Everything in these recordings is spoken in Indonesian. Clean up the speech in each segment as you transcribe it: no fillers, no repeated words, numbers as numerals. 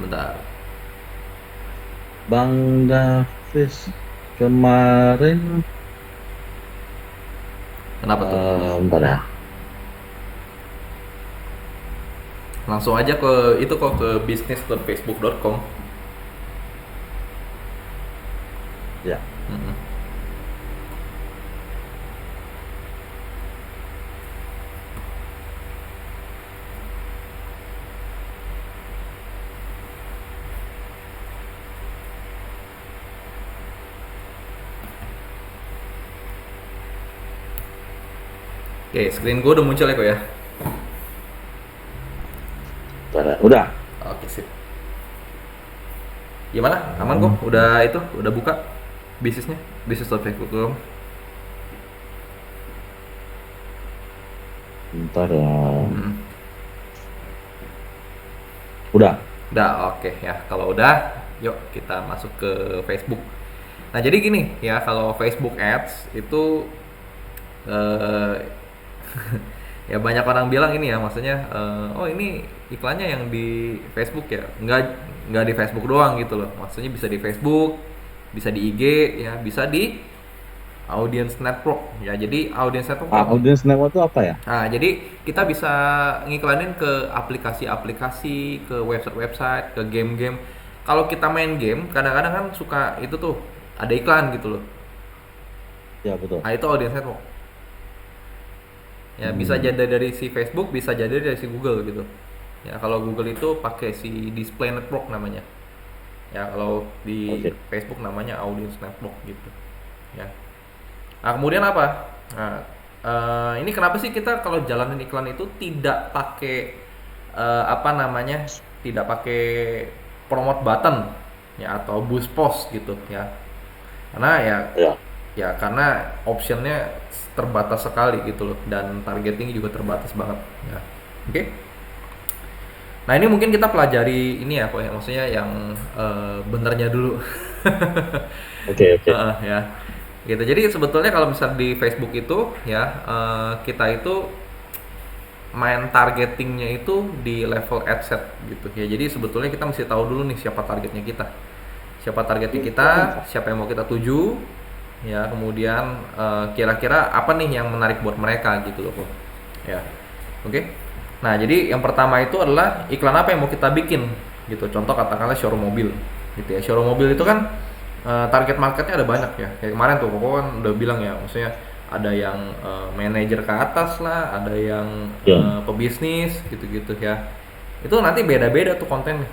Bentar. Bang Davis kemarin Kenapa tuh? bentar ya. Langsung aja ke itu kok, ke business.facebook.com. Ya, Oke, screen gue udah muncul ya kok ya. bentar ya. Udah. Oke, sip. Gimana? Aman kok? Udah itu, udah buka bisnisnya, business.facebook.com. Bentar ya. Udah. Udah, oke ya. Kalau udah, yuk kita masuk ke Facebook. Nah, jadi gini ya, kalau Facebook Ads itu eh, ya banyak orang bilang ini ya, maksudnya oh ini iklannya yang di Facebook ya, nggak di Facebook doang gitu loh, maksudnya bisa di Facebook, bisa di IG ya, bisa di audience network ya. Jadi audience network itu apa? Audience network itu apa ya? Nah, jadi kita bisa ngiklanin ke aplikasi-aplikasi, ke website-website, ke game-game. Kalau kita main game kadang-kadang kan suka itu tuh ada iklan gitu loh. Ya, betul. Nah, itu audience network ya, bisa Hmm, jadi dari si Facebook, bisa jadi dari si Google gitu ya. Kalau Google itu pakai si display network namanya ya, kalau di oke. Facebook namanya audience network gitu ya. Nah, kemudian apa? Nah, ini kenapa sih kita kalau jalanin iklan itu tidak pakai apa namanya, tidak pakai promote button ya atau boost post gitu ya, karena ya Ya. karena optionnya terbatas sekali gitu loh, dan targeting juga terbatas banget ya. Oke. Nah, ini mungkin kita pelajari ini ya kok ya, maksudnya yang benernya dulu. Oke, oke. Ya gitu. Jadi sebetulnya kalau misal di Facebook itu ya, kita itu main targetingnya itu di level ad set gitu ya. Jadi sebetulnya kita mesti tahu dulu nih siapa targetnya kita, siapa targetnya kita, siapa yang mau kita tuju ya. Kemudian kira-kira apa nih yang menarik buat mereka gitu loh kok ya. Oke. Nah, jadi yang pertama itu adalah iklan apa yang mau kita bikin gitu. Contoh katakanlah showroom mobil gitu ya. Showroom mobil itu kan target marketnya ada banyak ya. Kayak kemarin tuh Koko kan udah bilang ya, maksudnya ada yang manajer ke atas lah, ada yang Ya. pebisnis gitu-gitu ya. Itu nanti beda-beda tuh kontennya.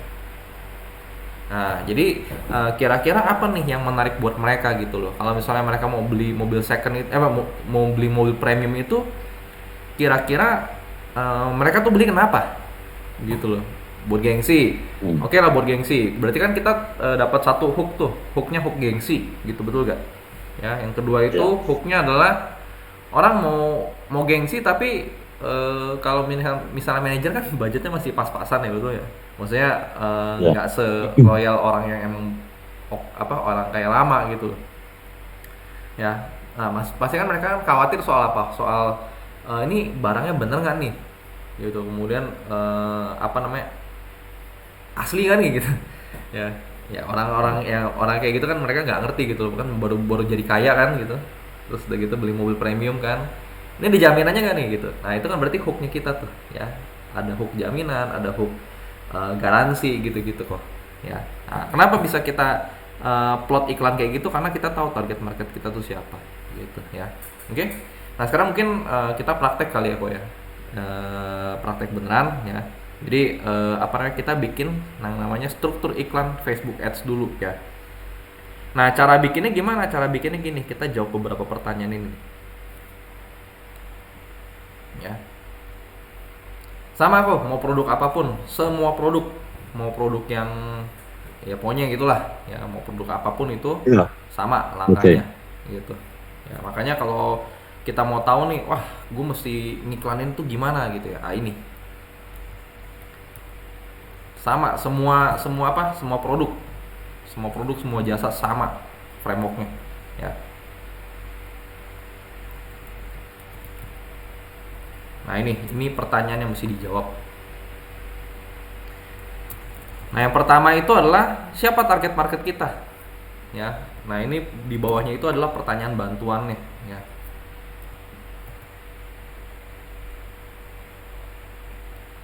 Nah, jadi kira-kira apa nih yang menarik buat mereka gitu loh. Kalau misalnya mereka mau beli mobil second itu, mau beli mobil premium itu, kira-kira mereka tuh beli kenapa gitu loh, buat gengsi. Hmm, Oke lah, buat gengsi berarti kan kita dapat satu hook tuh, hooknya hook gengsi gitu, betul gak ya. Yang kedua itu ya. hooknya adalah orang mau gengsi tapi kalau misalnya manajer kan budgetnya masih pas-pasan ya, betul ya, maksudnya Ya. nggak seloyal orang yang emang apa, orang kayak lama gitu ya. Nah, mas pasti kan mereka kan khawatir soal apa, soal ini barangnya bener nggak nih gitu. Kemudian apa namanya, asli kan nih gitu ya. Ya orang-orang yang orang kayak gitu kan mereka nggak ngerti gitu, kan baru baru jadi kaya kan gitu, terus udah gitu beli mobil premium kan, ini dijaminannya nggak nih gitu. Nah, itu kan berarti hooknya kita tuh ya, ada hook jaminan, ada hook garansi gitu-gitu kok ya. Nah, kenapa bisa kita plot iklan kayak gitu, karena kita tahu target market kita tuh siapa gitu ya. Oke. Nah, sekarang mungkin kita praktek kali ya kok ya. Praktek beneran ya. Jadi apa namanya, kita bikin yang namanya struktur iklan Facebook Ads dulu ya. Nah, cara bikinnya gimana? Cara bikinnya gini, kita jawab beberapa pertanyaan ini ya. Sama kok, mau produk apapun, semua produk, mau produk yang ya pokoknya gitulah ya, mau produk apapun itu Ya. sama langkahnya Oke. gitu ya. Makanya kalau kita mau tahu nih, wah gue mesti ngiklanin tuh gimana gitu ya, ini sama semua, semua apa, semua produk, semua produk, semua jasa sama frameworknya ya. Nah, ini pertanyaan yang mesti dijawab. Nah, yang pertama itu adalah siapa target market kita, ya. Nah, ini di bawahnya itu adalah pertanyaan bantuannya, ya.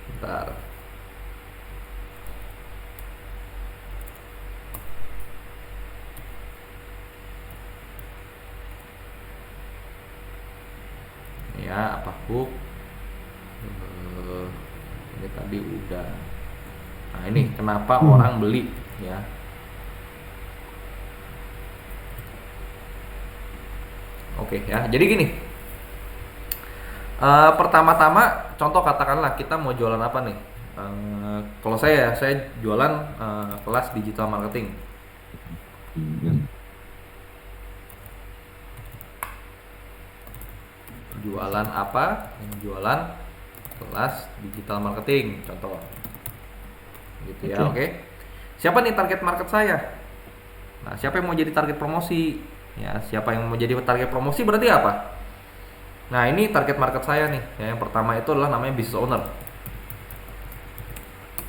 Bentar. Ya, apa hook? Ini tadi udah. Nah, ini kenapa orang beli, ya. Oke, ya. Jadi gini. Pertama-tama contoh katakanlah kita mau jualan apa nih? Kalau saya jualan kelas digital marketing. Jualan apa? Jualan kelas digital marketing, contoh. Gitu ya, oke. Siapa nih target market saya? Nah, siapa yang mau jadi target promosi? Ya, siapa yang mau jadi target promosi berarti apa? Nah, ini target market saya nih. Ya, yang pertama itu adalah namanya business owner.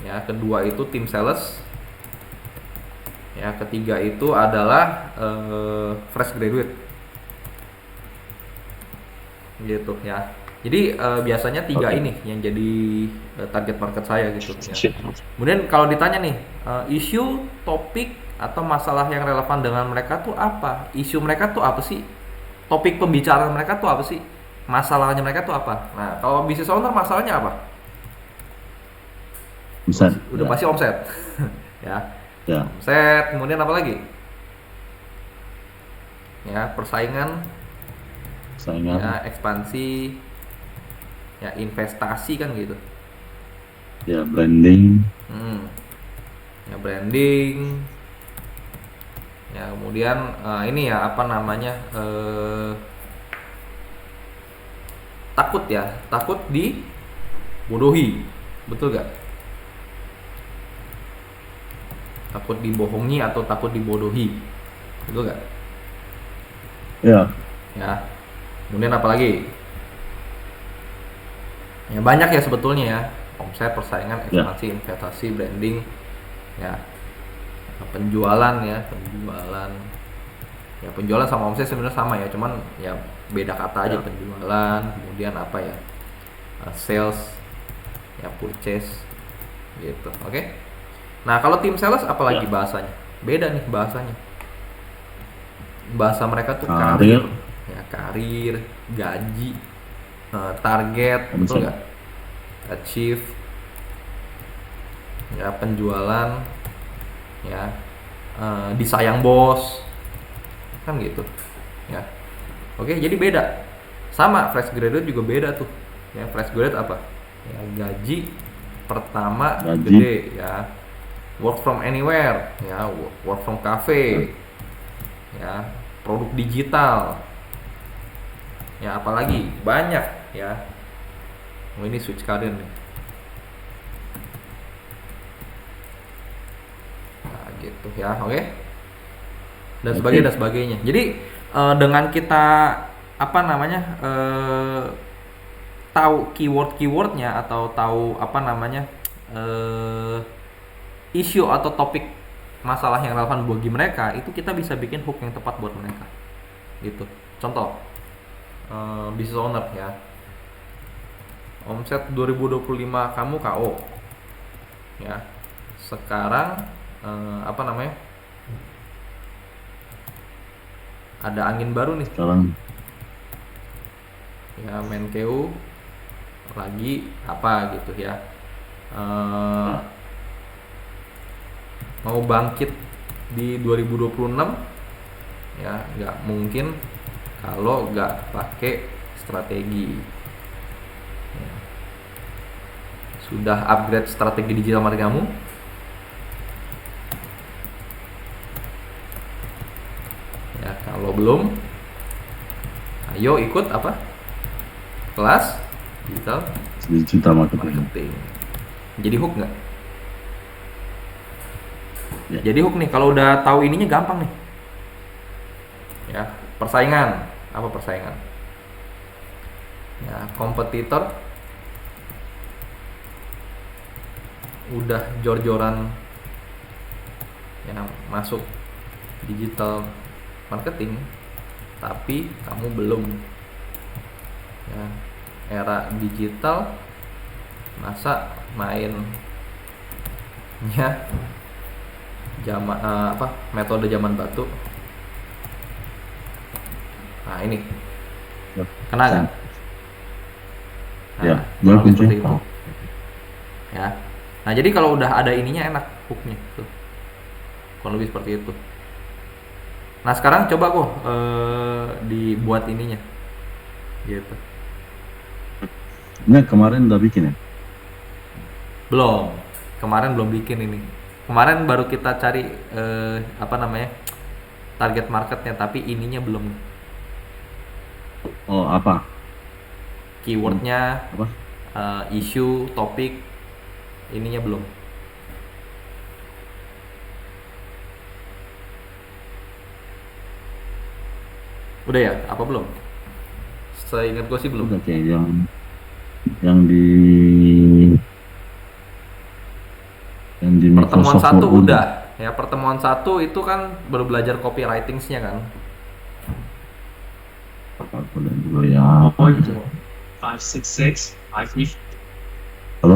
Ya, kedua itu tim sales. Ya, ketiga itu adalah fresh graduate. Gitu ya. Jadi biasanya tiga ini yang jadi target market saya gitu ya. Kemudian kalau ditanya nih, isu, topik atau masalah yang relevan dengan mereka tuh apa? Isu mereka tuh apa sih? Topik pembicaraan mereka tuh apa sih? Masalahnya mereka tuh apa? Nah, kalau business owner masalahnya apa? Omset. Udah pasti omset. Ya. Omset, kemudian apa lagi? Ya, persaingan. Ya, ekspansi. Ya, investasi kan gitu. Ya, branding. Ya, branding. Ya, kemudian ini ya apa namanya? Takut ya, takut dibodohi, betul gak? Takut dibohongi atau takut dibodohi, betul gak? Ya. Ya, kemudian apa lagi? Ya banyak ya sebetulnya ya, omset, persaingan, ekspansi, investasi, branding, ya, penjualan ya, penjualan sama omset sebenarnya sama ya, cuman ya beda kata aja. Penjualan, kemudian apa ya, sales, ya purchase, gitu. Oke. Nah, kalau tim sales apalagi bahasanya? Beda nih bahasanya. Bahasa mereka tuh karir, ya karir, gaji, target, betul nggak? Achieve, ya penjualan, ya disayang bos, kan gitu, ya. Oke, jadi beda. Sama fresh graduate juga beda tuh. Ya, fresh graduate apa? Ya, gaji pertama gede ya. Work from anywhere, ya, work from cafe. Ya, produk digital. Ya, apalagi banyak ya. Oh, ini switch karir nih. Nah, gitu ya, oke. Dan sebagainya. Jadi dengan kita apa namanya tahu keywordnya atau tahu apa namanya isu atau topik masalah yang relevan bagi mereka, itu kita bisa bikin hook yang tepat buat mereka gitu. Contoh business owner ya, omset 2025 kamu KO ya, sekarang apa namanya, ada angin baru nih sekarang ya, Menkeu lagi apa gitu ya, mau bangkit di 2026 ya, nggak mungkin kalau nggak pakai strategi ya. Sudah upgrade strategi digital marketing kamu? Ya, kalau belum, ayo ikut apa? Kelas digital marketing. Jadi hook nggak? Ya. Jadi hook nih, kalau udah tahu ininya gampang nih. Ya, persaingan. Apa persaingan? Ya, kompetitor udah jor-joran masuk digital marketing tapi kamu belum, ya. Era digital masa mainnya zaman metode zaman batu. Nah ini Ya. kena kan? Nah, Ya, kurang lebih kunci. seperti itu. Ya. Nah jadi kalau udah ada ininya enak hooknya tuh, kurang lebih seperti itu. Nah sekarang coba kok dibuat ininya, gitu. Ini kemarin udah bikin ya? Belum, kemarin belum bikin ini. Kemarin baru kita cari target marketnya, tapi ininya belum. Oh, apa? Keywordnya, Apa? isu, topik, ininya belum. Udah ya? Apa belum? Seingat gue sih belum. Udah kayak yang di Pertemuan Microsoft satu Word udah. Ya pertemuan satu itu kan baru belajar copywriting-nya kan. Aku dan dulu ya. 566 53. Halo?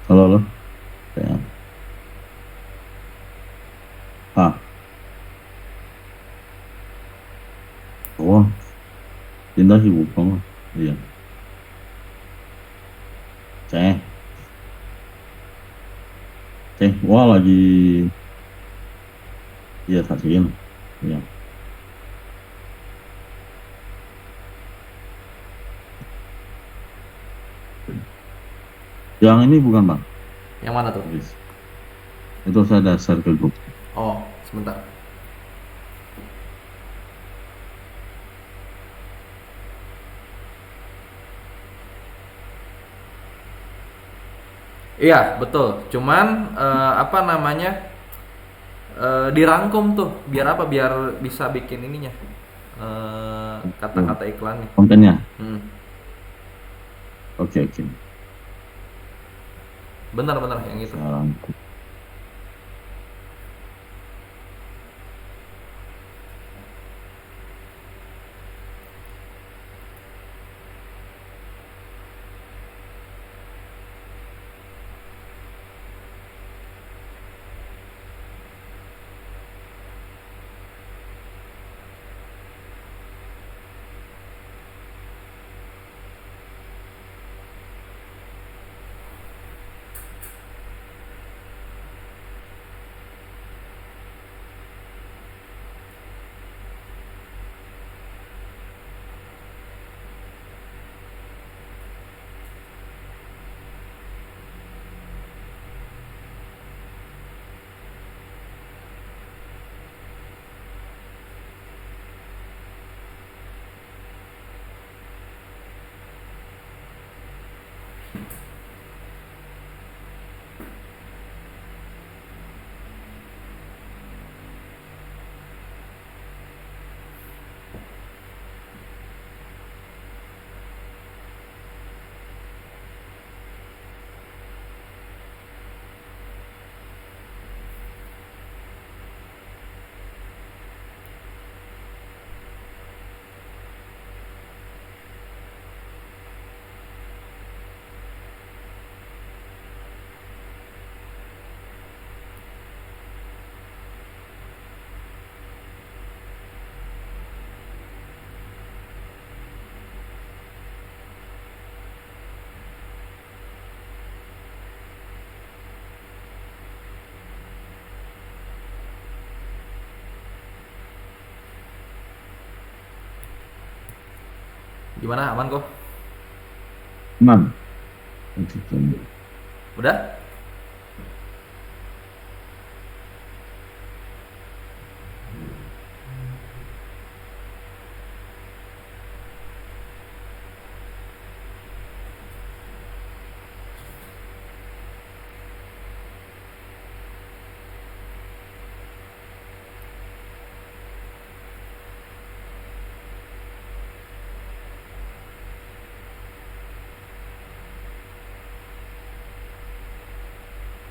Halo, halo. Ya. Ah, oh, Dinda sibuk banget. Iya. Ceng. Ceng, wah lagi. Iya, kasihin. Iya. Yang ini bukan, Bang. Yang mana tuh? Habis. Itu saya ada share ke grup. Oh, sebentar. Iya, betul. Cuman dirangkum tuh. Biar apa? Biar bisa bikin ininya. Kata-kata iklannya. Kontennya. Hmm. Oke, oke. Benar-benar yang itu. Sekarang. Gimana, aman kok? Aman. Udah?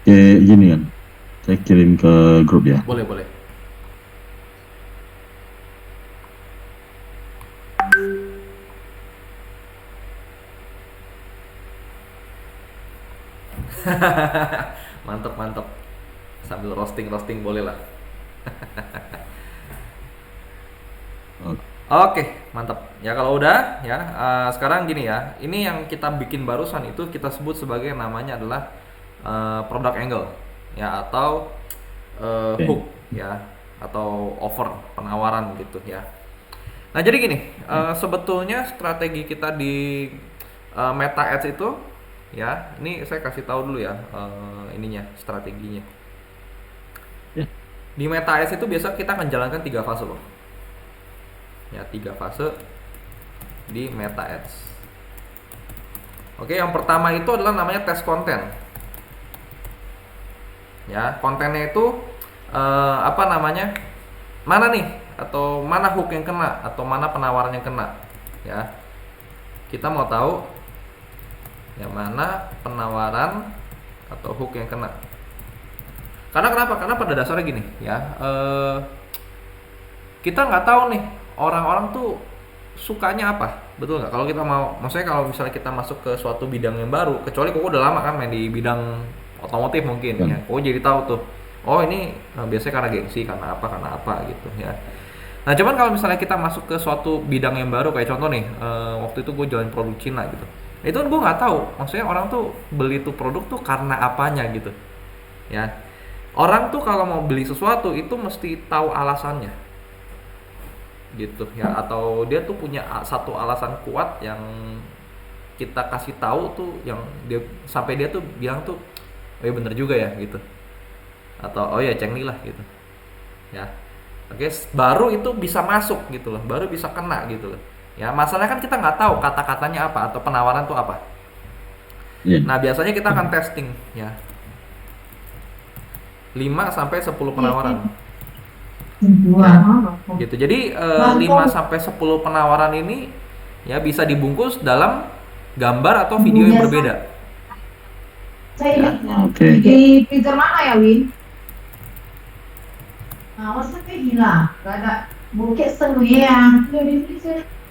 Gini kan, saya kirim ke grup ya. Boleh, boleh. Mantep, mantep. Sambil roasting boleh lah. Oke. Oke, mantap. Ya kalau udah ya, sekarang gini ya. Ini yang kita bikin barusan itu kita sebut sebagai namanya adalah product angle ya, atau hook ya, atau offer, penawaran gitu ya. Nah, jadi gini, sebetulnya strategi kita di Meta Ads itu ya, ini saya kasih tahu dulu ya, ininya, strateginya. Ya. Di Meta Ads itu biasa kita akan jalankan 3 fase loh. Ya, 3 fase di Meta Ads. Oke, yang pertama itu adalah namanya tes konten. Ya, kontennya itu apa namanya? Mana nih, atau mana hook yang kena, atau mana penawaran yang kena. Ya. Kita mau tahu yang mana penawaran atau hook yang kena. Karena kenapa? Karena pada dasarnya gini ya, kita nggak tahu nih orang-orang tuh sukanya apa, betul nggak? Kalau kita mau, maksudnya kalau misalnya kita masuk ke suatu bidang yang baru, kecuali kok udah lama kan main di bidang otomotif mungkin ya, kok jadi tahu tuh, oh ini biasanya karena gengsi, karena apa gitu ya. Nah, cuman kalau misalnya kita masuk ke suatu bidang yang baru, kayak contoh nih, waktu itu gue jualan produk Cina gitu, itu kan gue nggak tahu, maksudnya orang tuh beli tuh produk tuh karena apanya gitu ya. Orang tuh kalau mau beli sesuatu itu mesti tahu alasannya gitu ya, atau dia tuh punya satu alasan kuat yang kita kasih tahu tuh, yang dia sampai dia tuh bilang tuh, oh ya bener juga ya gitu, atau oh ya cengli lah gitu ya. Oke, baru itu bisa masuk gitu loh, baru bisa kena gitu loh ya. Masalahnya kan kita nggak tahu kata-katanya apa atau penawaran tuh apa. Nah, biasanya kita akan testing ya, 5 sampai 10 penawaran. Ya, gitu. Jadi 5 sampai 10 penawaran ini ya bisa dibungkus dalam gambar atau video yang berbeda. Saya Oke. di printer mana ya, Win? Nah, masa kayak gila, gak ada bukit yang.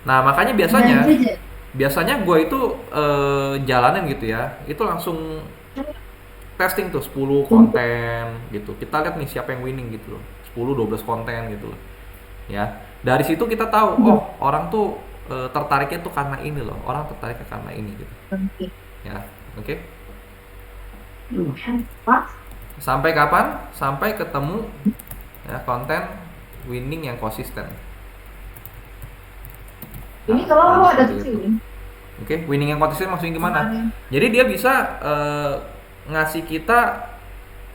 Nah, makanya biasanya gue itu jalanin gitu ya, itu langsung testing tuh 10 konten gitu. Kita lihat nih siapa yang winning gitu loh. 10-12 konten gitu loh. Ya. Dari situ kita tahu, oh, orang tuh tertariknya tuh karena ini loh. Orang tertariknya karena ini gitu. Ya. Oke. Sampai kapan? Sampai ketemu ya konten winning yang konsisten. Ini kalau lo ada kecil. Oke, winning yang konsisten maksudnya gimana? Jadi dia bisa ngasih kita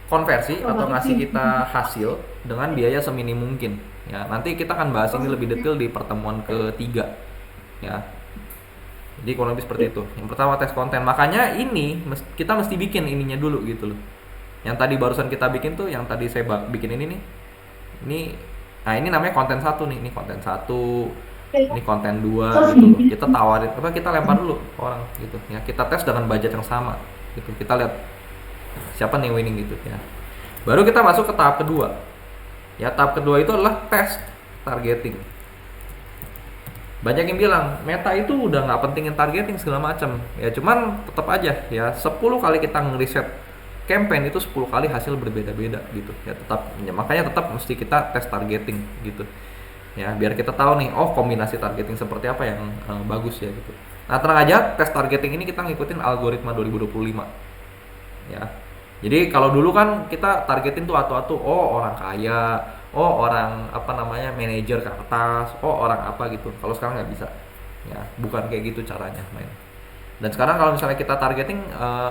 konversi atau ngasih kita hasil dengan biaya seminim mungkin. Ya, nanti kita akan bahas ini lebih detail di pertemuan ketiga. Ya. Jadi kurang lebih seperti itu. Yang pertama tes konten. Makanya ini kita mesti bikin ininya dulu gitu loh. Yang tadi barusan kita bikin tuh, yang tadi saya bikin ini nih. Nah ini namanya konten 1 nih. Ini konten 1. Ini konten 2 gitu loh. Kita tawarin kita lempar dulu ke orang gitu ya. Kita tes dengan budget yang sama gitu. Kita lihat siapa nih winning gitu ya. Baru kita masuk ke tahap kedua. Ya, tahap kedua itu adalah tes targeting. Banyak yang bilang Meta itu udah nggak pentingin targeting segala macam. Ya cuman tetap aja ya, 10 kali kita ngeriset campaign itu 10 kali hasil berbeda-beda gitu. Ya tetap ya, makanya tetap mesti kita tes targeting gitu. Ya, biar kita tahu nih, oh kombinasi targeting seperti apa yang bagus ya gitu. Nah, tenang aja, tes targeting ini kita ngikutin algoritma 2025. Ya. Jadi kalau dulu kan kita targetin tuh atu-atu, oh orang kaya, oh orang apa namanya manajer ke atas, oh orang apa gitu. Kalau sekarang nggak bisa, ya bukan kayak gitu caranya main. Dan sekarang kalau misalnya kita targeting,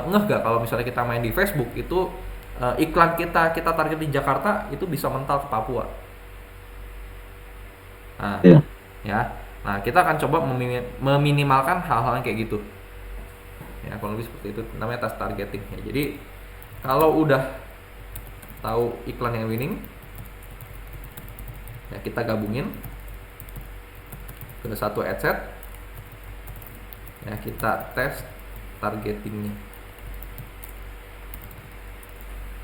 ngeh gak kalau misalnya kita main di Facebook itu iklan kita target di Jakarta itu bisa mental ke Papua. Nah, ya, nah kita akan coba meminimalkan hal-hal yang kayak gitu. Ya kalau lebih seperti itu, namanya tes targeting. Ya, jadi kalau udah tahu iklan yang winning, ya kita gabungin ke satu ad set, ya kita tes targetingnya.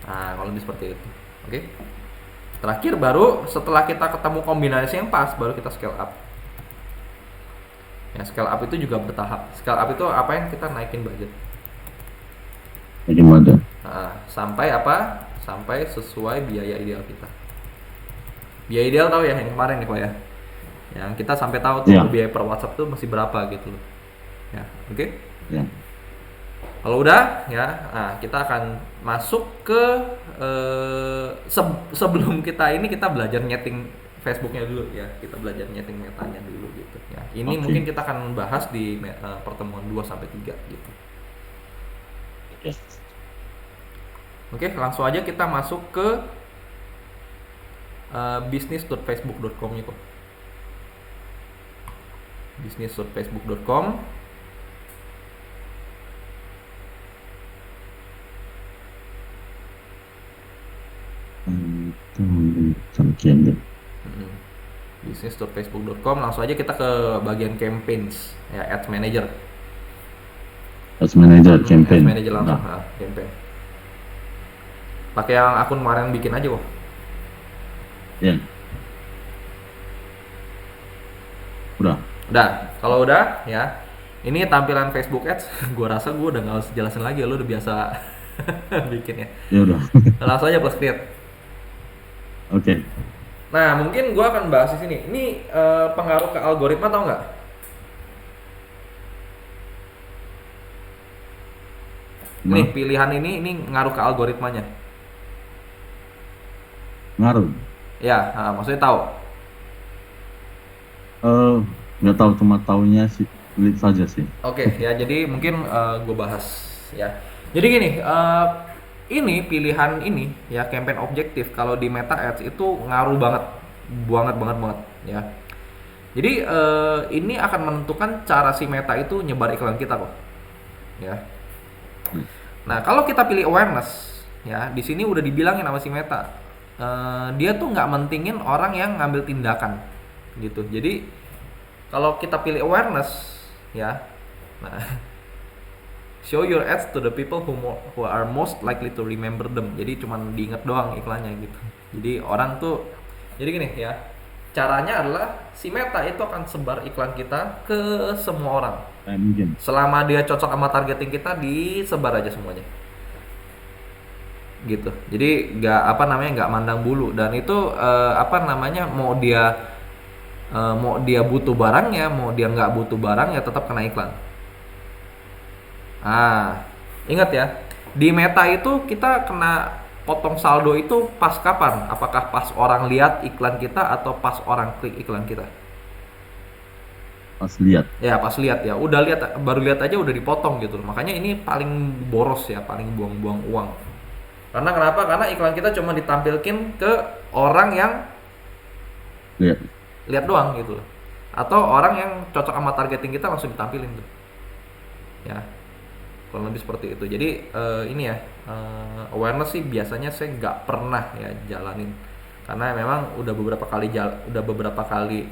Nah, kalau lebih seperti itu. Oke. Terakhir baru setelah kita ketemu kombinasi yang pas, baru kita scale up. Ya, scale up itu juga bertahap. Scale up itu apa yang kita naikin budget. Bagaimana? Nah, sampai apa? Sampai sesuai biaya ideal kita. Biaya ideal tahu ya yang kemarin nih Pak ya. Yang kita sampai tahu tuh Iya. biaya per WhatsApp tuh masih berapa gitu loh. Ya, oke. Ya. Kalau udah ya, nah kita akan masuk ke sebelum kita ini kita belajar nyeting Facebooknya dulu ya. Kita belajar nyeting metanya dulu gitu ya. Ini Oke. mungkin kita akan bahas di pertemuan 2 sampai 3 gitu. Yes. Oke, langsung aja kita masuk ke business.facebook.com nya kok. business.facebook.com. Sampai business.facebook.com. Langsung aja kita ke bagian campaigns ya, ads manager. Ads Manager campaign. Ads manager langsung, Nah, campaign. Pakai yang akun kemarin bikin aja kok. ya. Udah. Udah, kalau udah ya, ini tampilan Facebook Ads. Gua rasa gua udah nggak usah jelasin lagi, lu udah biasa bikin ya. Ya udah. Langsung aja plus create. Oke. Nah, mungkin gua akan bahas di sini. Ini pengaruh ke algoritma tau nggak? Nah, Nih pilihan ini ngaruh ke algoritmanya. ngaruh. Ya, maksudnya tahu. Nggak tahu, cuma taunya sih lihat saja sih. Oke, ya jadi mungkin gue bahas ya. Jadi gini, ini pilihan ini ya campaign objektif kalau di Meta Ads itu ngaruh banget, banget ya. Jadi ini akan menentukan cara si Meta itu nyebar iklan kita kok, ya. Nah kalau kita pilih awareness, ya di sini udah dibilangin sama si Meta, dia tuh nggak mentingin orang yang ngambil tindakan, gitu. Jadi kalau kita pilih awareness, ya, nah, show your ads to the people who are most likely to remember them. Jadi cuman diinget doang iklannya gitu. Jadi orang tuh, jadi gini ya, caranya adalah si Meta itu akan sebar iklan kita ke semua orang. Mungkin. Selama dia cocok sama targeting kita, disebar aja semuanya. Gitu. Jadi nggak mandang bulu, dan itu mau dia butuh barangnya, mau dia nggak butuh barangnya, tetap kena iklan. Ingat ya, di Meta itu kita kena potong saldo itu pas kapan? Apakah pas orang lihat iklan kita atau pas orang klik iklan kita? Pas lihat. Ya pas lihat ya, udah lihat, baru lihat aja udah dipotong gitu. Makanya ini paling boros ya, paling buang-buang uang. Karena kenapa? Karena iklan kita cuma ditampilkan ke orang yang lihat doang gitu loh. Atau orang yang cocok sama targeting kita langsung ditampilin tuh. Ya. Kurang lebih seperti itu. Jadi ini ya, awareness sih biasanya saya nggak pernah ya jalanin. Karena memang udah beberapa kali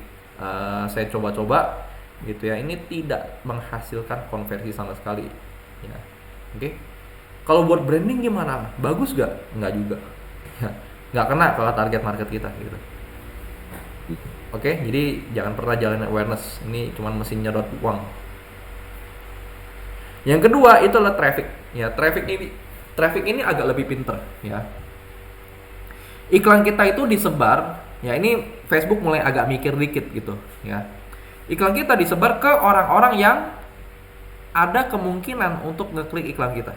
saya coba-coba gitu ya. Ini tidak menghasilkan konversi sama sekali. Ya. Oke. Kalau buat branding gimana? Bagus gak? Enggak juga. Ya, nggak kena kalau target market kita gitu. Oke, jadi jangan pernah jalanin awareness. Ini cuma mesin nyedot uang. Yang kedua itu adalah traffic. Ya, traffic ini agak lebih pinter ya. Iklan kita itu disebar, ya ini Facebook mulai agak mikir dikit gitu ya. Iklan kita disebar ke orang-orang yang ada kemungkinan untuk ngeklik iklan kita.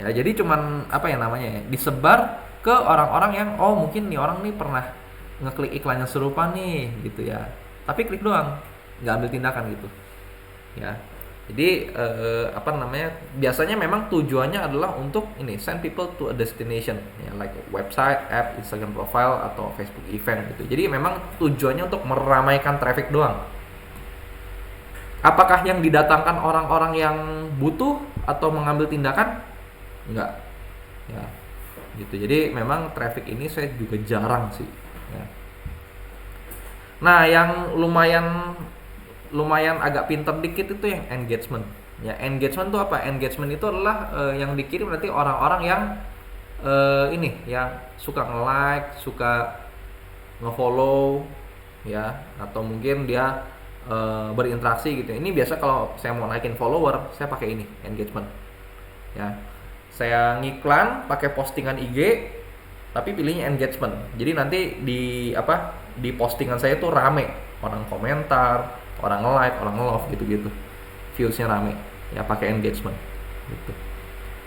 Ya, jadi cuman disebar ke orang-orang yang mungkin nih orang nih pernah ngeklik iklan yang serupa nih gitu ya. Tapi klik doang, nggak ambil tindakan gitu. Ya. Jadi biasanya memang tujuannya adalah untuk send people to a destination ya, like website, app, Instagram profile atau Facebook event gitu. Jadi memang tujuannya untuk meramaikan traffic doang. Apakah yang didatangkan orang-orang yang butuh atau mengambil tindakan? Enggak. Ya. Gitu. Jadi memang traffic ini saya juga jarang sih ya. Nah, yang lumayan agak pinter dikit itu yang engagement Ya, engagement itu apa? Engagement itu adalah yang dikirim nanti orang-orang yang ini yang suka nge-like, suka nge-follow ya, atau mungkin dia berinteraksi gitu. Ini biasa kalau saya mau naikin follower, saya pakai ini, engagement. Ya. Saya ngiklan pakai postingan IG tapi pilihnya engagement. Jadi nanti di postingan saya tuh rame, orang komentar, orang nge-like, orang nge-love gitu-gitu. Viewsnya rame. Ya pakai engagement gitu.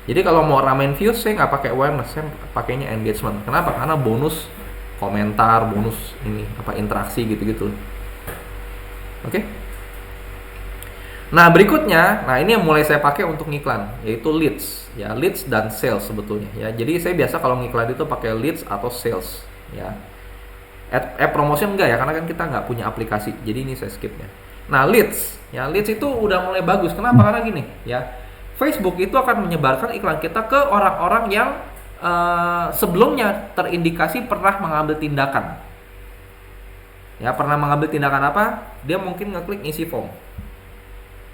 Jadi kalau mau ramein views saya nggak pakai awareness, saya pakainya engagement. Kenapa? Karena bonus komentar, bonus ini interaksi gitu-gitu. Oke. Nah berikutnya, ini yang mulai saya pakai untuk ngiklan, yaitu leads, ya leads dan sales sebetulnya. Ya, jadi saya biasa kalau ngiklan itu pakai leads atau sales. Ya, ad promotion enggak ya, karena kan kita nggak punya aplikasi. Jadi ini saya skipnya. Nah leads, ya leads itu udah mulai bagus. Kenapa? Karena gini, ya Facebook itu akan menyebarkan iklan kita ke orang-orang yang sebelumnya terindikasi pernah mengambil tindakan. Ya, pernah mengambil tindakan apa? Dia mungkin ngeklik ngisi form.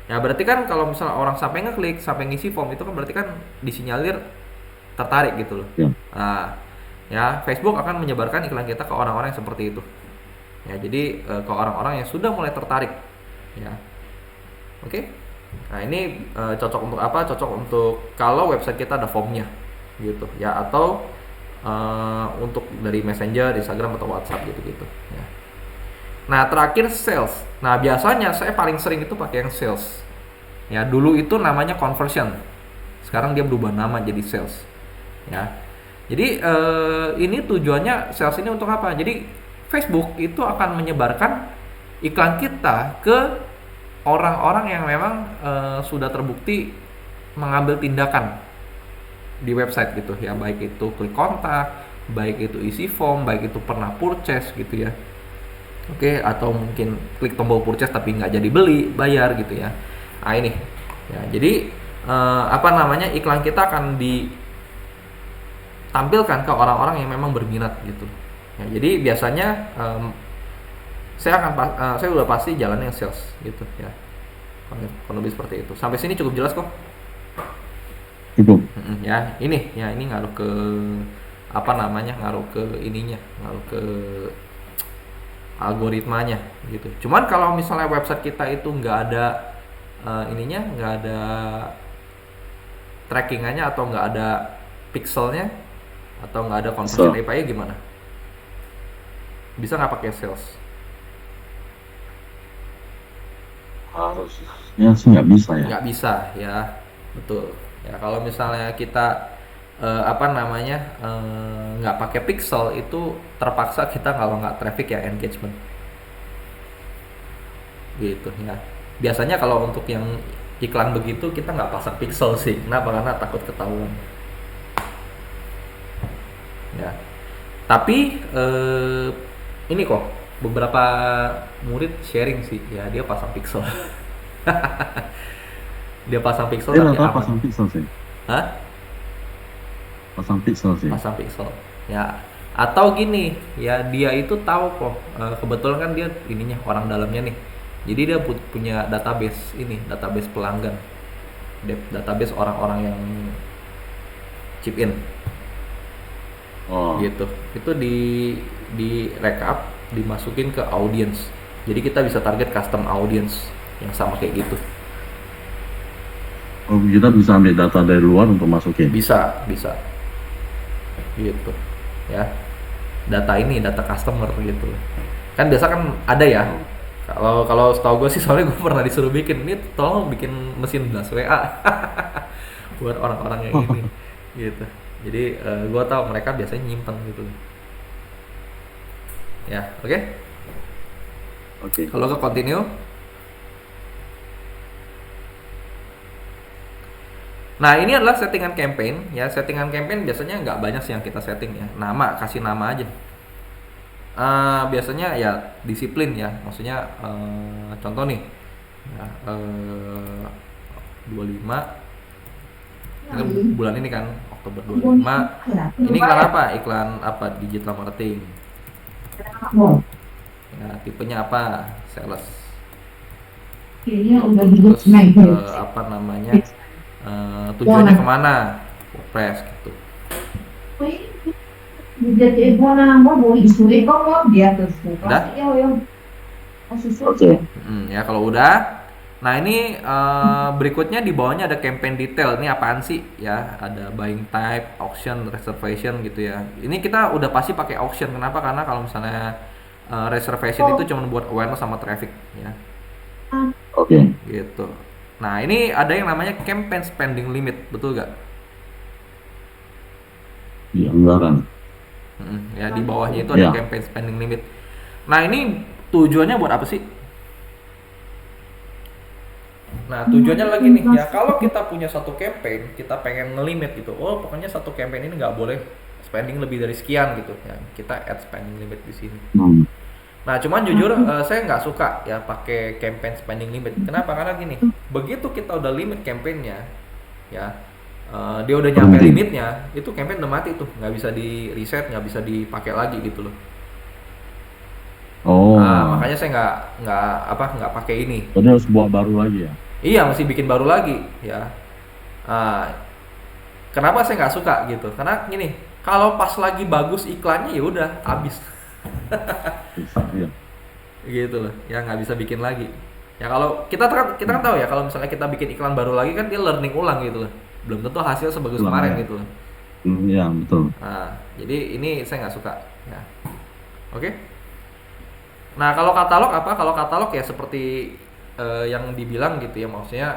Ya, berarti kan kalau misalnya orang sampai ngeklik, sampai ngisi form itu kan berarti kan disinyalir tertarik gitu loh. Ya. Nah, ya Facebook akan menyebarkan iklan kita ke orang-orang yang seperti itu. Ya, jadi ke orang-orang yang sudah mulai tertarik. Ya. Oke. Nah, ini cocok untuk apa? Cocok untuk kalau website kita ada formnya gitu ya, atau untuk dari Messenger, Instagram atau WhatsApp gitu-gitu ya. Nah, terakhir sales. Nah, biasanya saya paling sering itu pakai yang sales. Ya, dulu itu namanya conversion. Sekarang dia berubah nama jadi sales. Ya. Jadi ini tujuannya sales ini untuk apa? Jadi Facebook itu akan menyebarkan iklan kita ke orang-orang yang memang sudah terbukti mengambil tindakan di website gitu ya, baik itu klik kontak, baik itu isi form, baik itu pernah purchase gitu ya. Oke, atau mungkin klik tombol purchase tapi nggak jadi beli, bayar gitu ya. Nah ini ya, jadi iklan kita akan ditampilkan ke orang-orang yang memang berminat gitu ya. Jadi biasanya saya udah pasti jalan yang sales gitu ya, kurang lebih seperti itu. Sampai sini cukup jelas kok. Cukup. Ya ini ngaruh ke ngaruh ke ininya, ngaruh ke algoritmanya gitu. Cuman kalau misalnya website kita itu nggak ada nggak ada trackingannya, atau nggak ada pixelnya, atau nggak ada conversion API, gimana? Bisa nggak pakai sales? Harusnya sih nggak bisa ya. Nggak bisa ya, betul. Ya kalau misalnya kita nggak pakai pixel, itu terpaksa kita kalau nggak traffic ya engagement gitu ya. Biasanya kalau untuk yang iklan begitu kita nggak pasang pixel sih. Kenapa? Karena takut ketahuan ya. Tapi ini kok beberapa murid sharing sih ya, dia pasang pixel. Dia pasang pixel tapi aman. Pasang pixel sih. Hah? Pasang pixel sih. Pasang pixel ya, atau gini ya, dia itu tahu kok kebetulan kan dia ininya orang dalamnya nih, jadi dia punya database database pelanggan, database orang-orang yang chip in gitu. Itu di rekap, dimasukin ke audience, jadi kita bisa target custom audience yang sama kayak gitu. Kita bisa ambil data dari luar untuk masukin. Bisa gitu ya, data customer gitu kan. Biasa kan ada ya, kalau setahu gue sih, soalnya gue pernah disuruh bikin ini, tolong bikin mesin blast WA buat orang-orang yang ini gitu. Jadi gue tahu mereka biasanya nyimpen gitu ya. Oke. Kalau ke continue. Nah, ini adalah settingan campaign ya. Settingan campaign biasanya nggak banyak sih yang kita setting ya. Kasih nama aja. Biasanya ya disiplin ya. Maksudnya contoh nih ya, 25 ini bulan ini kan, Oktober 25. Ini iklan apa? Iklan apa? Digital marketing. Ya, tipenya apa? Sales. Kayaknya udah di terus snack deh. apa namanya, tujuannya kemana, WordPress gitu. Jadi buona mo mau isuri kok mau dia terus. Udah. Pasti yang susu. Oke. Ya kalau udah, nah ini berikutnya di bawahnya ada campaign detail. Ini apaan sih ya? Ada buying type, auction, reservation gitu ya. Ini kita udah pasti pakai auction. Kenapa? Karena kalau misalnya reservation itu cuma buat awareness sama traffic ya, Oke. gitu. Nah ini ada yang namanya campaign spending limit, betul gak? Di anggaran. Ya di bawahnya itu ada Ya. campaign spending limit. Nah ini tujuannya buat apa sih? Nah tujuannya lagi nih ya, kalau kita punya satu campaign, kita pengen ngelimit gitu. Oh pokoknya satu campaign ini nggak boleh spending lebih dari sekian gitu. Ya kita add spending limit di sini. Hmm. Nah cuman jujur saya nggak suka ya pakai campaign spending limit. Kenapa? Karena gini, begitu kita udah limit campaignnya, ya dia udah nyampe limitnya, itu campaign udah mati tuh, nggak bisa di reset, nggak bisa dipakai lagi gitu loh. Oh. Nah, makanya saya nggak pakai ini. Jadi harus buat baru lagi ya. Iya, mesti bikin baru lagi ya. Ah, kenapa saya nggak suka gitu? Karena gini, kalau pas lagi bagus iklannya ya udah habis. Iya. Gitu loh, ya nggak bisa bikin lagi. Ya kalau kita kan tahu ya, kalau misalnya kita bikin iklan baru lagi kan dia learning ulang gitu loh. Belum tentu hasil sebagus Ulang, kemarin ya. gitu loh. Iya, betul. Nah, jadi ini saya nggak suka. Ya. Oke. Nah kalau katalog apa? Kalau katalog ya seperti yang dibilang gitu ya, maksudnya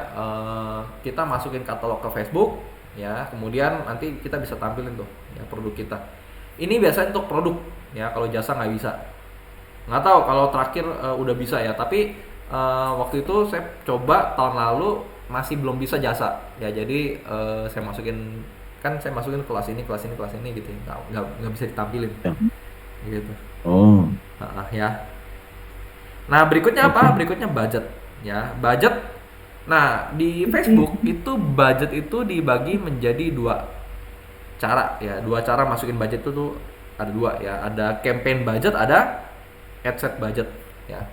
kita masukin katalog ke Facebook, ya kemudian nanti kita bisa tampilin tuh ya produk kita. Ini biasanya untuk produk ya, kalau jasa nggak bisa. Nggak tahu kalau terakhir udah bisa ya, tapi waktu itu saya coba tahun lalu masih belum bisa jasa ya, jadi saya masukin kelas ini gitu ya, nggak bisa ditampilin Ya. gitu. Oh. Ya. Nah berikutnya apa? Berikutnya budget ya, budget. Nah di Facebook itu budget itu dibagi menjadi dua cara ya, dua cara masukin budget itu tuh ada dua ya, ada campaign budget, ada ad set budget ya.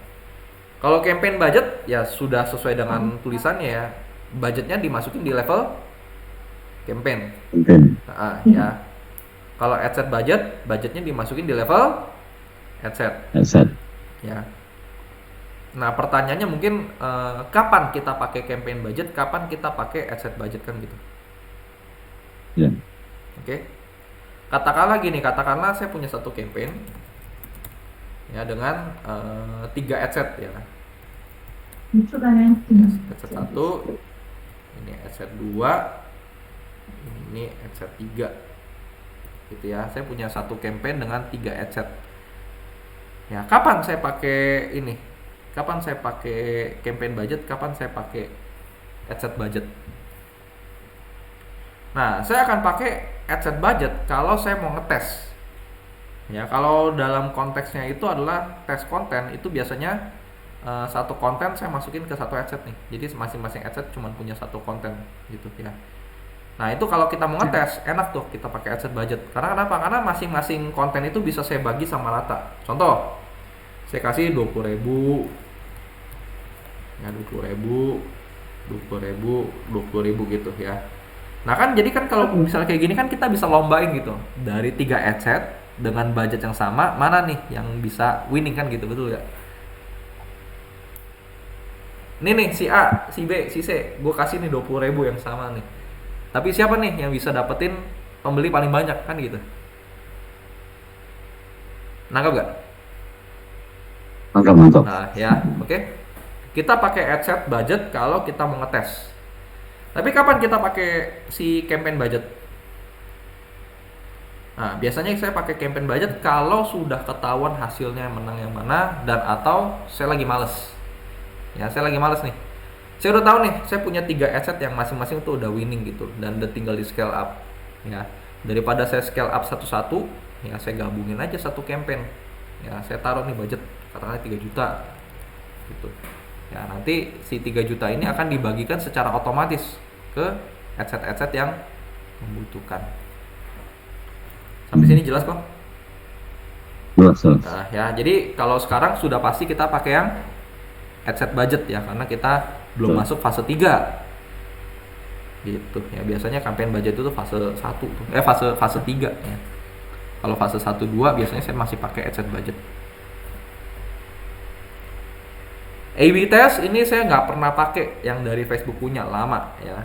Kalau campaign budget ya sudah sesuai dengan tulisannya ya, budgetnya dimasukin di level campaign. Ya. Kalau ad set budget, budgetnya dimasukin di level ad set. Ya. Nah pertanyaannya mungkin kapan kita pakai campaign budget, kapan kita pakai ad set budget kan gitu. Ya. Oke. Katakanlah saya punya satu campaign ya dengan 3 ad set ya. Ad set 1, ini ad set 2, ini ad set 3 gitu ya. Saya punya satu campaign dengan 3 ad set. Ya, kapan saya pakai ini? Kapan saya pakai campaign budget? Kapan saya pakai ad set budget? Nah, saya akan pakai ad set budget kalau saya mau ngetes. Ya, kalau dalam konteksnya itu adalah tes konten, itu biasanya satu konten saya masukin ke satu ad set nih. Jadi masing-masing ad set cuma punya satu konten gitu ya. Nah, itu kalau kita mau ngetes, enak tuh kita pakai ad set budget. Karena kenapa? Karena masing-masing konten itu bisa saya bagi sama rata. Contoh, saya kasih 20.000 ya, 20.000 gitu ya. Nah kan jadi kan kalau misalnya kayak gini kan kita bisa lombain gitu, dari 3 ad set dengan budget yang sama, mana nih yang bisa winning kan gitu, betul gak? Nih si A, si B, si C, gue kasih nih 20.000 yang sama nih. Tapi siapa nih yang bisa dapetin pembeli paling banyak kan gitu? Nangkap gak? Mantap. Nah ya, oke. Kita pakai ad set budget kalau kita mau ngetes. Tapi kapan kita pakai si campaign budget? Nah, biasanya saya pakai campaign budget kalau sudah ketahuan hasilnya menang yang mana, dan atau saya lagi males. Ya, saya lagi males nih. Saya udah tahu nih, saya punya 3 ad set yang masing-masing tuh udah winning gitu, dan udah tinggal di scale up. Ya, daripada saya scale up satu-satu, ya saya gabungin aja satu campaign. Ya, saya taruh nih budget katakanlah 3 juta gitu. Ya, nanti si 3 juta ini akan dibagikan secara otomatis ke ad set yang membutuhkan. Sampai sini jelas kok? Jelas. Nah, ya, jadi kalau sekarang sudah pasti kita pakai yang ad set budget ya, karena kita belum Betul. masuk fase 3 gitu ya. Biasanya campaign budget itu fase 1 tuh. Fase 3 ya. Kalau fase 1 2 biasanya saya masih pakai ad set budget. A/B test ini saya nggak pernah pakai yang dari Facebook punya, lama ya.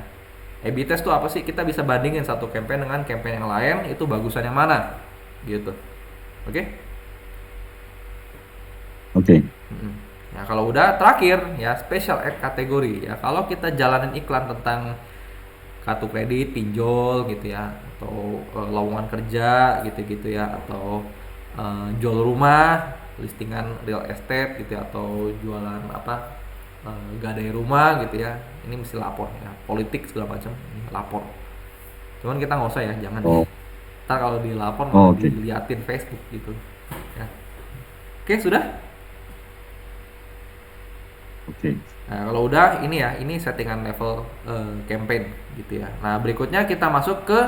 A/B test tuh apa sih? Kita bisa bandingin satu campaign dengan campaign yang lain, itu bagusan yang mana gitu. Oke? Oke. Nah, kalau udah terakhir ya, special ad kategori ya. Kalau kita jalanin iklan tentang kartu kredit, pinjol gitu ya, atau lowongan kerja gitu-gitu ya, atau jual rumah, listingan real estate gitu ya, atau jualan apa, gadai rumah gitu ya, ini mesti lapor ya. Politik segala macam ini lapor. Cuman kita nggak usah ya, jangan. Oh. Ntar kalau dilapor Oh, malah oke. diliatin Facebook gitu ya. Oke, sudah. Oke. Nah, kalau udah ini ya, ini settingan level campaign gitu ya. Nah, berikutnya kita masuk ke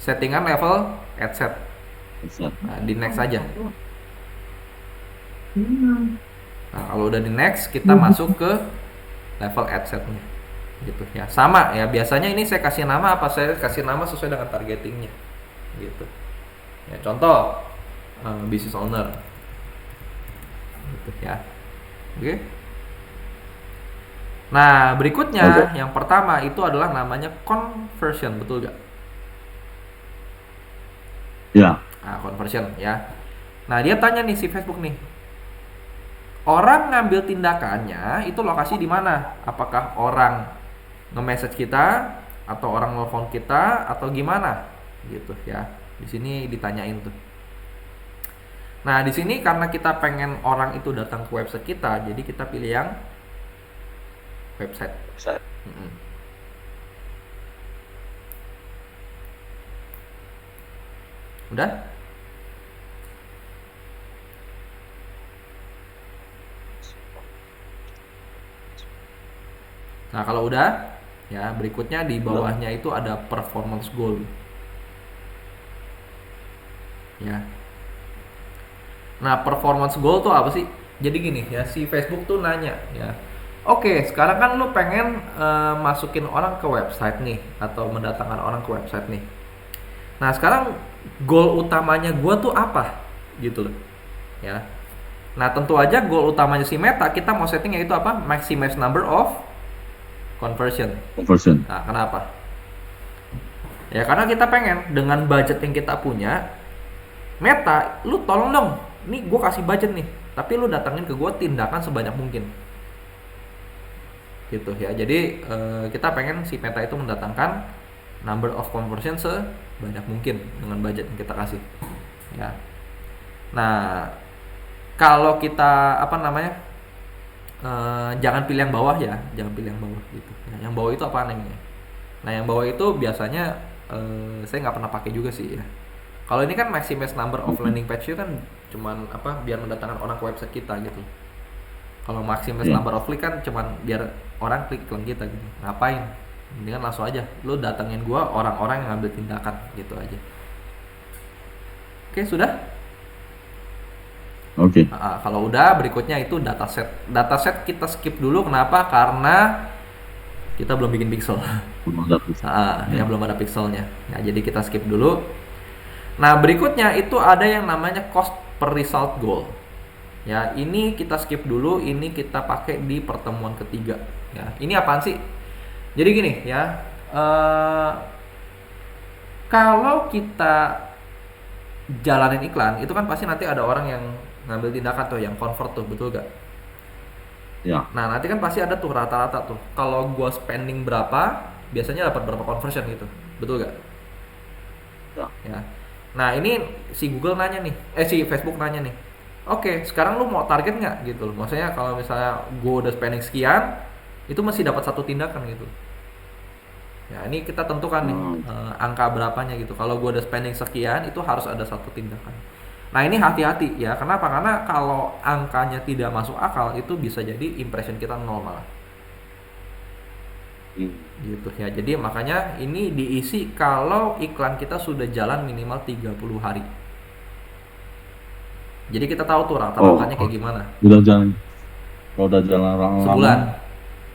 settingan level ad set. Bisa. Nah, di next aja. Hmm. Nah, kalau udah di next, kita masuk ke level ad setnya gitu ya. Sama ya, biasanya ini saya kasih nama apa? Saya kasih nama sesuai dengan targetingnya gitu ya. Contoh business owner gitu ya. Oke. Nah, berikutnya yang pertama itu adalah namanya conversion, betul gak? Ya. Nah, conversion ya. Nah, dia tanya nih si Facebook nih, orang ngambil tindakannya itu lokasi di mana? Apakah orang nge-message kita atau orang nelfon kita atau gimana? Gitu ya. Di sini ditanyain tuh. Nah, di sini karena kita pengen orang itu datang ke website kita, jadi kita pilih yang website. Udah? Nah, kalau udah ya, berikutnya di bawahnya itu ada performance goal. Ya. Nah, performance goal tuh apa sih? Jadi gini ya, si Facebook tuh nanya ya. Oke, sekarang kan lu pengen masukin orang ke website nih, atau mendatangkan orang ke website nih. Nah, sekarang goal utamanya gua tuh apa? Gitu loh. Ya. Nah, tentu aja goal utamanya si Meta, kita mau setting yaitu apa? Maximize number of conversion. Nah, kenapa? Ya, karena kita pengen dengan budget yang kita punya, Meta, lu tolong dong, nih gue kasih budget nih, tapi lu datangin ke gue tindakan sebanyak mungkin. Gitu ya. Jadi kita pengen si Meta itu mendatangkan number of conversion sebanyak mungkin dengan budget yang kita kasih. Ya. Nah, kalau kita jangan pilih yang bawah ya, jangan pilih yang bawah gitu. Nah, yang bawah itu apa namanya? Nah, yang bawah itu biasanya saya nggak pernah pakai juga sih ya. Kalau ini kan maximize number of landing page itu kan cuman biar mendatangkan orang ke website kita gitu. Kalau maximize number of click kan cuman biar orang klik iklan kita gitu. Ngapain? Mendingan langsung aja lu datengin gua orang-orang yang ngambil tindakan gitu aja. Oke, sudah? Oke. Kalau udah, berikutnya itu dataset. Dataset kita skip dulu, kenapa? Karena kita belum bikin pixel. Yang belum ada pixelnya. Nah, jadi kita skip dulu. Nah, berikutnya itu ada yang namanya cost per result goal. Ya, ini kita skip dulu, ini kita pakai di pertemuan ketiga. Ya, ini apaan sih? Jadi gini ya, kalau kita jalanin iklan, itu kan pasti nanti ada orang yang ngambil tindakan tuh, yang convert tuh, betul gak? Ya. Nah, nanti kan pasti ada tuh rata-rata tuh. Kalau gua spending berapa, biasanya dapat berapa conversion gitu, betul gak? Ya. Nah, ini si Google nanya nih, si Facebook nanya nih. Oke, sekarang lu mau target nggak gitu loh? Maksudnya kalau misalnya gua udah spending sekian, itu masih dapat satu tindakan gitu. Ya, ini kita tentukan nih angka berapanya gitu. Kalau gua udah spending sekian, itu harus ada satu tindakan. Nah, ini hati-hati ya. Kenapa? Karena kalau angkanya tidak masuk akal, itu bisa jadi impression kita nol malah. Gitu ya. Jadi makanya ini diisi kalau iklan kita sudah jalan minimal 30 hari. Jadi kita tahu tuh rata-ratanya kayak gimana. Udah jalan. Kalau udah jalan sebulan. lama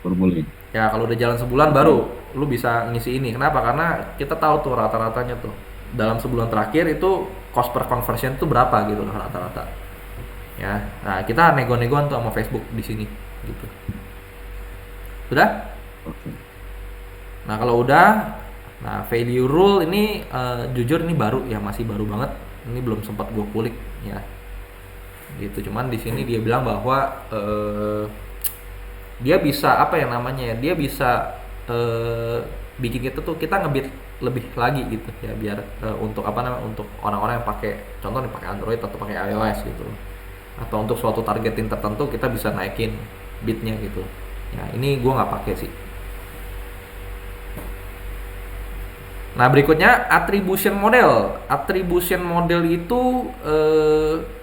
baru boleh. Ya kalau udah jalan sebulan baru lu bisa ngisi ini. Kenapa? Karena kita tahu tuh rata-ratanya tuh dalam sebulan terakhir itu cost per conversion tuh berapa gitu loh rata-rata. Ya, nah kita nego-negoan tuh sama Facebook di sini gitu. Sudah? Oke. Nah kalau udah, nah value rule ini jujur ini baru ya, masih baru banget. Ini belum sempat gue kulik ya. Gitu. Cuman di sini dia bilang bahwa dia bisa apa ya namanya ya? Dia bisa bikin kita tuh kita ngebit lebih lagi gitu ya, biar untuk apa namanya, untuk orang-orang yang pakai, contoh nih pakai Android atau pakai iOS gitu, atau untuk suatu targeting tertentu kita bisa naikin bitnya gitu ya. Ini gue nggak pakai sih. Nah berikutnya attribution model. Attribution model itu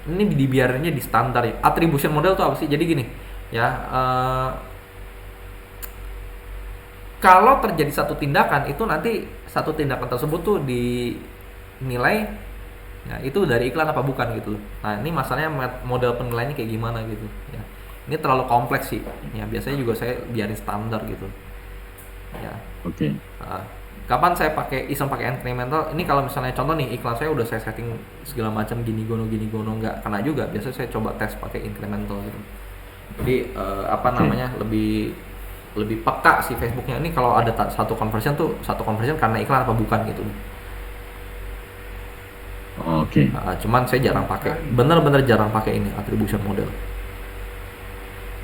ini dibiarinnya di standar ya. Attribution model itu apa sih? Jadi gini ya, kalau terjadi satu tindakan itu nanti satu tindakan tersebut tuh dinilai ya, itu dari iklan apa bukan gitu loh. Nah ini masalahnya model penilaiannya kayak gimana gitu ya. Ini terlalu kompleks sih ya, biasanya juga saya biarin standar gitu ya. Oke. Kapan saya iseng pakai incremental ini, kalau misalnya contoh nih iklan saya udah saya setting segala macam gini gono nggak kena juga, biasanya saya coba tes pakai incremental gitu. Jadi namanya lebih peka si Facebooknya ini kalau ada satu conversion karena iklan apa bukan gitu. Oke. Cuman saya jarang pakai, bener-bener jarang pakai ini attribution model.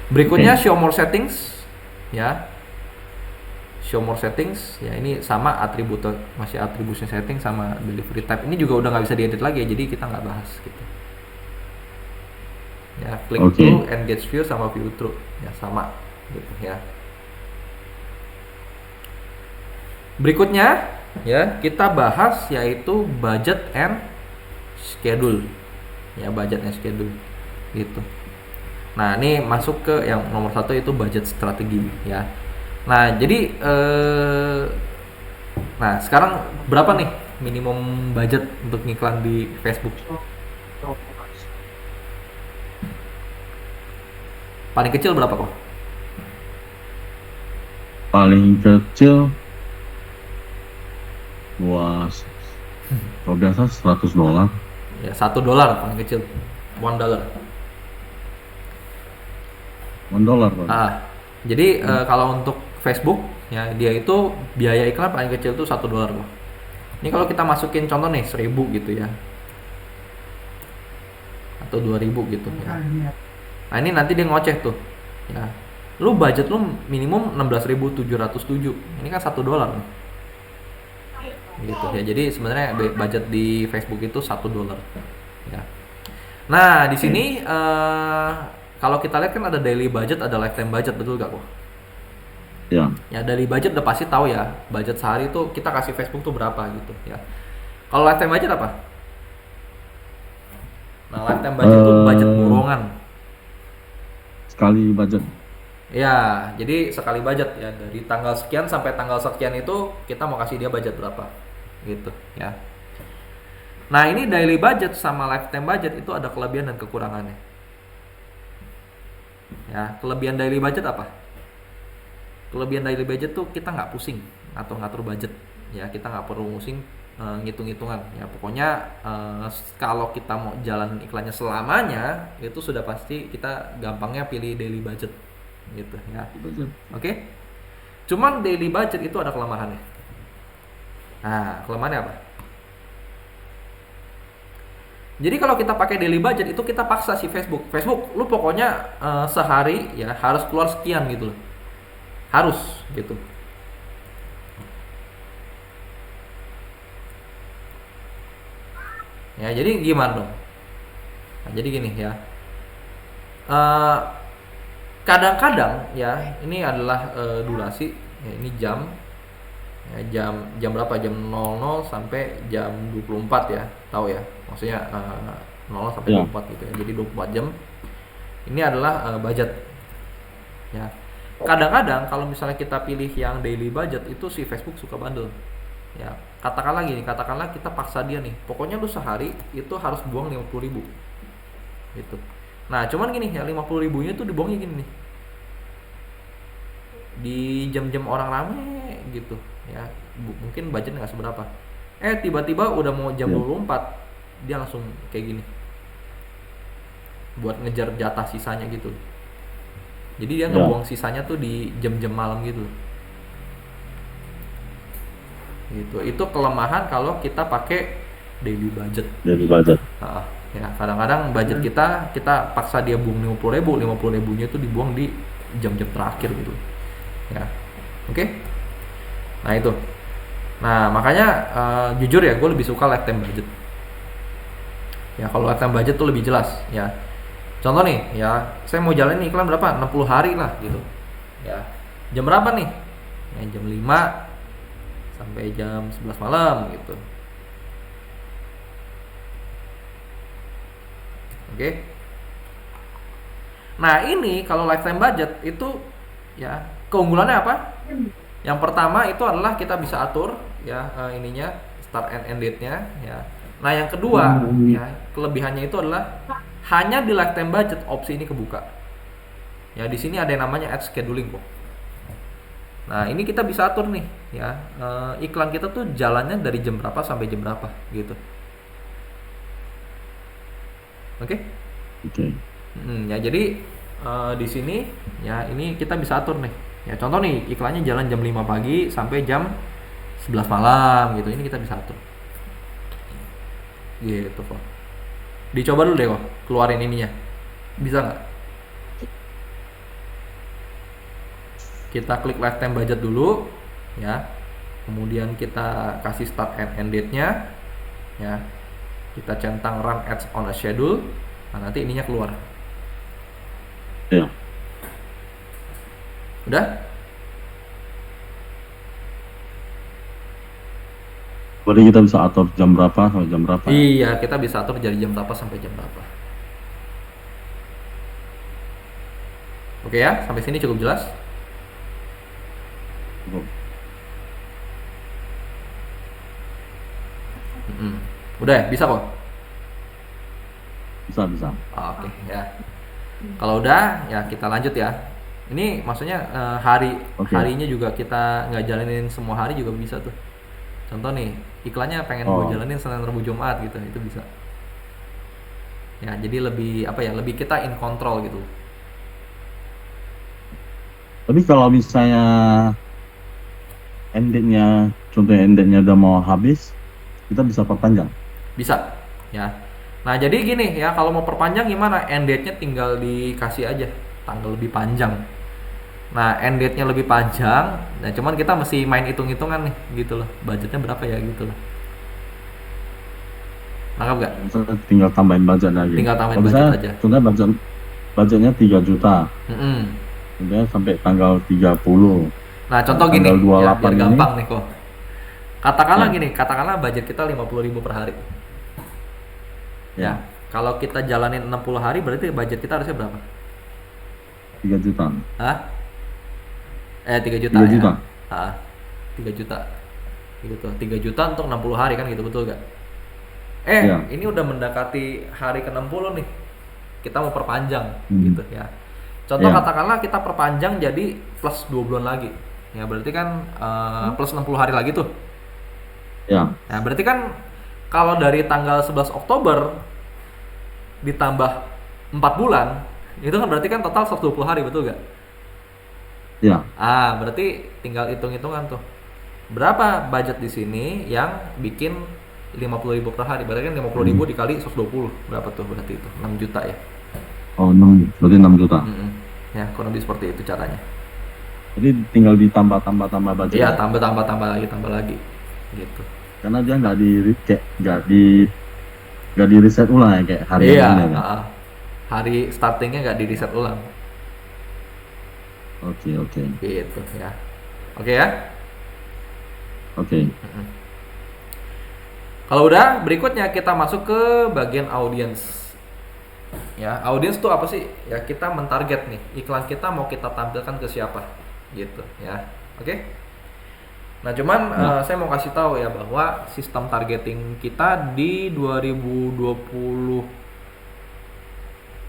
Berikutnya show more settings ya. Show more settings ya, ini sama atribut, masih attribution setting sama delivery type. Ini juga udah nggak bisa diedit lagi ya, jadi kita nggak bahas gitu ya. Click through, engage view sama view through ya, sama gitu ya. Berikutnya ya kita bahas yaitu budget and schedule ya, budget and schedule gitu. Nah ini masuk ke yang nomor 1 itu budget strategi ya. Nah jadi nah sekarang berapa nih minimum budget untuk ngiklan di Facebook? Paling kecil berapa kok? Paling kecil was kalau biasa $100 ya, $1 paling kecil, $1. $1 Pak. Jadi kalau untuk Facebook ya, dia itu biaya iklan paling kecil tuh $1 loh. Ini kalau kita masukin contoh nih 1.000 gitu ya, atau 2.000 gitu ya. Nah ini nanti dia ngoceh tuh ya, lu budget lu minimum 16.707, ini kan $1 nih gitu ya. Jadi sebenarnya budget di Facebook itu $1 ya. Nah di sini kalau kita lihat kan ada daily budget, ada lifetime budget, betul gak kok? Ya. Ya daily budget udah pasti tahu ya, budget sehari itu kita kasih Facebook tuh berapa gitu ya. Kalau lifetime budget apa? Nah lifetime budget itu budget borongan. Sekali budget. Ya, jadi sekali budget ya, dari tanggal sekian sampai tanggal sekian itu kita mau kasih dia budget berapa gitu ya. Nah ini daily budget sama lifetime budget itu ada kelebihan dan kekurangannya. Ya, kelebihan daily budget apa? Kelebihan daily budget tuh kita nggak pusing ngatur budget ya, kita nggak perlu pusing ngitung-ngitungan ya. Pokoknya kalau kita mau jalan iklannya selamanya itu sudah pasti kita gampangnya pilih daily budget gitu ya. Oke. Cuman daily budget itu ada kelemahannya. Nah, kelemahannya apa? Jadi kalau kita pakai daily budget itu kita paksa si Facebook, lu pokoknya sehari ya harus keluar sekian gitu loh. Harus gitu. Ya, jadi gimana dong? Nah, jadi gini ya. Kadang-kadang ya, ini adalah durasi ya, ini jam ya, jam berapa? Jam 00 sampai jam 24 ya. Tahu ya? Maksudnya 00 sampai 24 gitu ya. Jadi 24 jam. Ini adalah budget. Ya. Kadang-kadang kalau misalnya kita pilih yang daily budget itu si Facebook suka bandel. Ya, katakanlah kita paksa dia nih. Pokoknya lu sehari itu harus buang 50.000. Gitu. Nah, cuman gini ya, 50 ribunya tuh dibuangnya gini nih. Di jam-jam orang rame gitu ya. Mungkin budget nggak seberapa. Tiba-tiba udah mau jam Ya. 24 dia langsung kayak gini. Buat ngejar jatah sisanya gitu. Jadi dia Ya. ngebuang sisanya tuh di jam-jam malam gitu. Gitu. Itu kelemahan kalau kita pakai daily budget. Dari budget. Ya kadang-kadang budget kita paksa dia buang 50 ribunya itu dibuang di jam-jam terakhir gitu ya. Oke. Nah itu, nah makanya jujur ya gue lebih suka lifetime budget ya. Kalau lifetime budget tuh lebih jelas ya. Contoh nih ya, saya mau jalanin iklan berapa, 60 hari lah gitu ya. Jam berapa nih ya, jam 5 sampai jam 11 malam gitu. Oke. Nah ini kalau lifetime budget itu ya keunggulannya apa? Yang pertama itu adalah kita bisa atur ya ininya, start and end date-nya ya. Nah yang kedua ya kelebihannya itu adalah hanya di lifetime budget opsi ini kebuka. Ya di sini ada yang namanya ad scheduling kok. Nah ini kita bisa atur nih ya, iklan kita tuh jalannya dari jam berapa sampai jam berapa gitu. Oke? Oke. Ya jadi di sini ya ini kita bisa atur nih. Ya contoh nih iklannya jalan jam 5 pagi sampai jam 11 malam gitu. Ini kita bisa atur. Gitu kok. Dicoba dulu deh kok, keluarin ininya. Bisa nggak? Kita klik lifetime budget dulu ya. Kemudian kita kasih start and end date-nya ya. Kita centang run ads on a schedule. Nah, nanti ininya keluar. Ya. Udah? Berarti kita bisa atur jam berapa sampai jam berapa? Iya, kita bisa atur dari jam berapa sampai jam berapa. Oke ya, sampai sini cukup jelas? Cukup. Udah ya, bisa kok? Bisa. Oke ya. Kalau udah ya kita lanjut ya. Ini maksudnya Oke. harinya juga kita nggak jalanin semua hari juga bisa tuh. Contoh nih, iklannya pengen gue jalanin Senin, Rabu, Jumat gitu, itu bisa. Ya, jadi lebih apa ya? Lebih kita in control gitu. Tapi kalau misalnya endingnya, contohnya endingnya udah mau habis, kita bisa perpanjang. Bisa, ya. Nah, jadi gini ya, kalau mau perpanjang gimana? End date-nya tinggal dikasih aja tanggal lebih panjang. Nah, end date-nya lebih panjang. Nah, cuman kita mesti main hitung-hitungan nih, gitu loh. Budgetnya berapa ya, gitu loh. Nangkap nggak? Misalnya tinggal tambahin budget lagi. Tinggal tambahin Kalau budget misalnya, aja. Contohnya budgetnya 3 juta. Kemudian sampai tanggal 30. Nah, contoh Nah, gini, tanggal 28 ya, biar ini. gampang nih kok. Katakanlah Ya. gini, katakanlah budget kita 50.000 per hari. Ya, Ya. kalau kita jalanin 60 hari berarti budget kita harusnya berapa? 3 juta. Hah? 3 juta 3 ya. juta. 3 juta. Gitu. 3 juta untuk 60 hari kan gitu, betul gak? Ya. Ini udah mendekati hari ke-60 nih. Kita mau perpanjang gitu ya. Contoh Ya. katakanlah kita perpanjang jadi plus 2 bulan lagi. Ya berarti kan plus 60 hari lagi tuh. Ya. Nah, berarti kan kalau dari tanggal 11 Oktober ditambah 4 bulan, itu kan berarti kan total 120 hari, betul gak? Ya. Berarti tinggal hitung-hitungan tuh. Berapa budget di sini yang bikin 50.000 per hari? Berarti kan 50.000 dikali 120. Berapa tuh berarti itu? 6 juta ya. Oh, berarti 6 juta. Ya, kurang lebih seperti itu caranya. Jadi tinggal ditambah budget. Iya, tambah lagi. Gitu. Karena dia nggak di reset ulang ya kayak hari Iya, ini kan. hari startingnya nggak di reset ulang. Oke. Gitu ya. Oke ya. Oke. Kalau udah, berikutnya kita masuk ke bagian audience. Ya, audience tuh apa sih? Ya kita mentarget nih, iklan kita mau kita tampilkan ke siapa, gitu ya. Oke. Nah, cuman saya mau kasih tahu ya bahwa sistem targeting kita di 2020